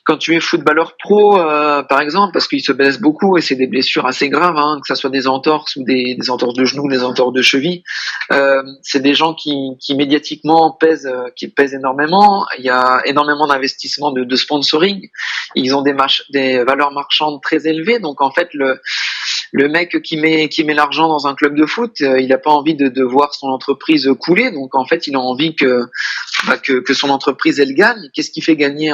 quand tu es footballeur pro, par exemple, parce qu'ils se blessent beaucoup et c'est des blessures assez graves, hein, que ça soit des entorses ou des entorses de genoux, des entorses de cheville, c'est des gens qui médiatiquement qui pèsent énormément. Il y a énormément d'investissements de sponsoring. Ils ont des valeurs marchandes très élevées, donc en fait le mec qui met l'argent dans un club de foot, il n'a pas envie de voir son entreprise couler, donc en fait il a envie que son entreprise elle gagne. Qu'est-ce qui fait gagner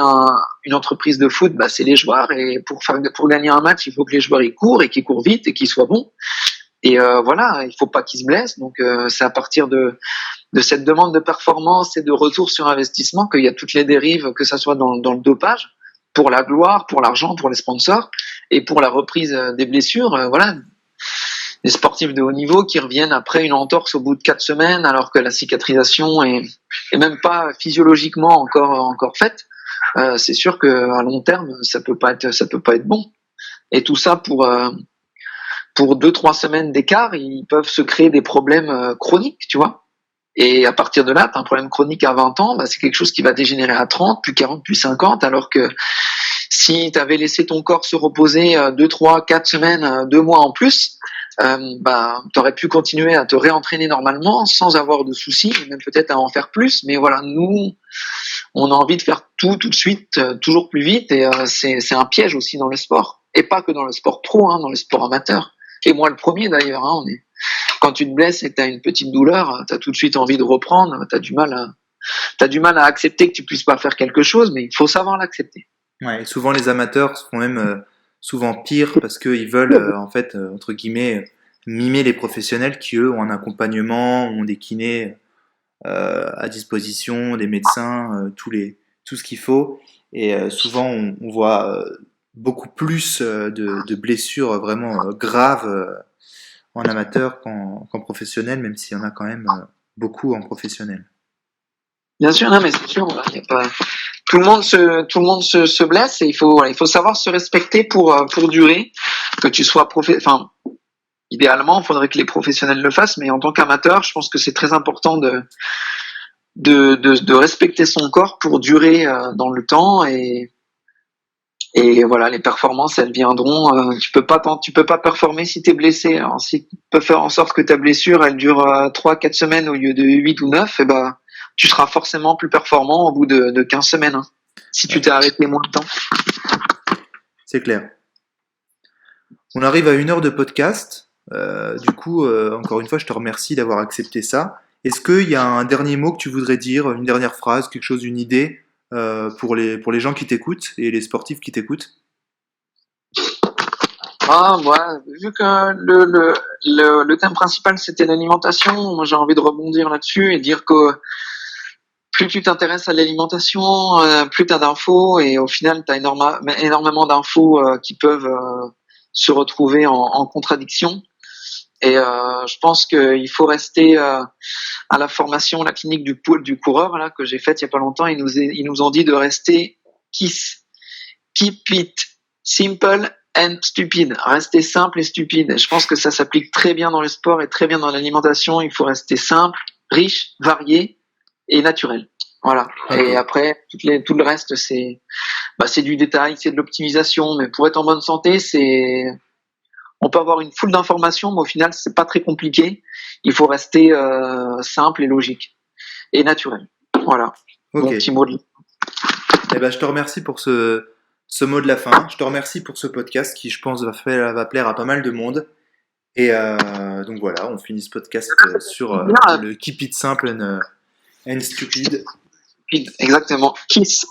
une entreprise de foot? C'est les joueurs, et pour gagner un match, il faut que les joueurs ils courent et qu'ils courent vite et qu'ils soient bons. Et voilà, il faut pas qu'ils se blessent. Donc c'est à partir de cette demande de performance et de retour sur investissement qu'il y a toutes les dérives, que ça soit dans le dopage, pour la gloire, pour l'argent, pour les sponsors, et pour la reprise des blessures. Voilà, des sportifs de haut niveau qui reviennent après une entorse au bout de 4 semaines, alors que la cicatrisation est même pas physiologiquement encore faite. C'est sûr qu'à long terme, ça peut pas être bon. Et tout ça pour 2-3 semaines d'écart, ils peuvent se créer des problèmes chroniques, tu vois. Et à partir de là, tu as un problème chronique à 20 ans, c'est quelque chose qui va dégénérer à 30, puis 40, puis 50, alors que si tu avais laissé ton corps se reposer 2, 3, 4 semaines, 2 mois en plus, tu aurais pu continuer à te réentraîner normalement sans avoir de soucis, et même peut-être à en faire plus. Mais voilà, nous, on a envie de faire tout de suite, toujours plus vite, et c'est un piège aussi dans le sport. Et pas que dans le sport pro, hein, dans le sport amateur. Et moi le premier d'ailleurs, hein, quand tu te blesses et que tu as une petite douleur, tu as tout de suite envie de reprendre, tu as du mal à accepter que tu puisses pas faire quelque chose, mais il faut savoir l'accepter. Ouais, et souvent les amateurs font même souvent pire parce qu'ils veulent en fait entre guillemets mimer les professionnels qui eux ont un accompagnement, ont des kinés à disposition, des médecins, tout ce qu'il faut. Et souvent, on voit beaucoup plus de blessures vraiment graves en amateur qu'en professionnel, même s'il y en a quand même beaucoup en professionnel. Bien sûr, non, mais c'est sûr. Y a pas... Tout le monde se blesse et il faut savoir se respecter pour durer. Que tu sois idéalement, il faudrait que les professionnels le fassent, mais en tant qu'amateur, je pense que c'est très important de respecter son corps pour durer dans le temps et voilà, les performances elles viendront. Tu peux pas performer si t'es blessé. Alors si tu peux faire en sorte que ta blessure elle dure 3-4 semaines au lieu de 8 ou 9, tu seras forcément plus performant au bout de 15 semaines. Hein, si tu t'es arrêté moins de temps. C'est clair. On arrive à 1 heure de podcast. Du coup, encore une fois, je te remercie d'avoir accepté ça. Est-ce qu'il y a un dernier mot que tu voudrais dire, une dernière phrase, quelque chose, une idée pour les gens qui t'écoutent et les sportifs qui t'écoutent? Vu que le thème principal c'était l'alimentation, moi j'ai envie de rebondir là-dessus et dire que plus tu t'intéresses à l'alimentation, plus tu as d'infos et au final tu as énormément d'infos qui peuvent se retrouver en contradiction. Et je pense qu'il faut rester à la formation, la clinique du coureur là que j'ai faite il y a pas longtemps. Ils nous ont dit de rester keep it simple and stupid. Rester simple et stupide. Et je pense que ça s'applique très bien dans le sport et très bien dans l'alimentation. Il faut rester simple, riche, varié et naturel. Voilà. Okay. Et après, tout le reste, c'est du détail, c'est de l'optimisation. Mais pour être en bonne santé, on peut avoir une foule d'informations, mais au final, c'est pas très compliqué. Il faut rester simple et logique et naturel. Voilà. Okay. Mon petit mot de... je te remercie pour ce mot de la fin. Je te remercie pour ce podcast qui, je pense, va plaire à pas mal de monde. Et donc voilà, on finit ce podcast sur le keep it simple and stupid. Exactement. Kiss.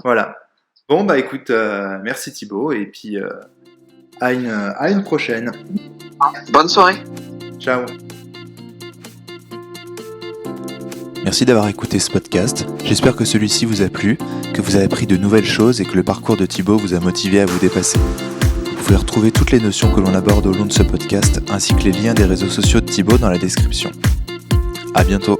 Voilà. Bon, écoute, merci Thibaut, et puis à une prochaine. Bonne soirée. Ciao. Merci d'avoir écouté ce podcast. J'espère que celui-ci vous a plu, que vous avez appris de nouvelles choses et que le parcours de Thibaut vous a motivé à vous dépasser. Vous pouvez retrouver toutes les notions que l'on aborde au long de ce podcast, ainsi que les liens des réseaux sociaux de Thibaut dans la description. À bientôt.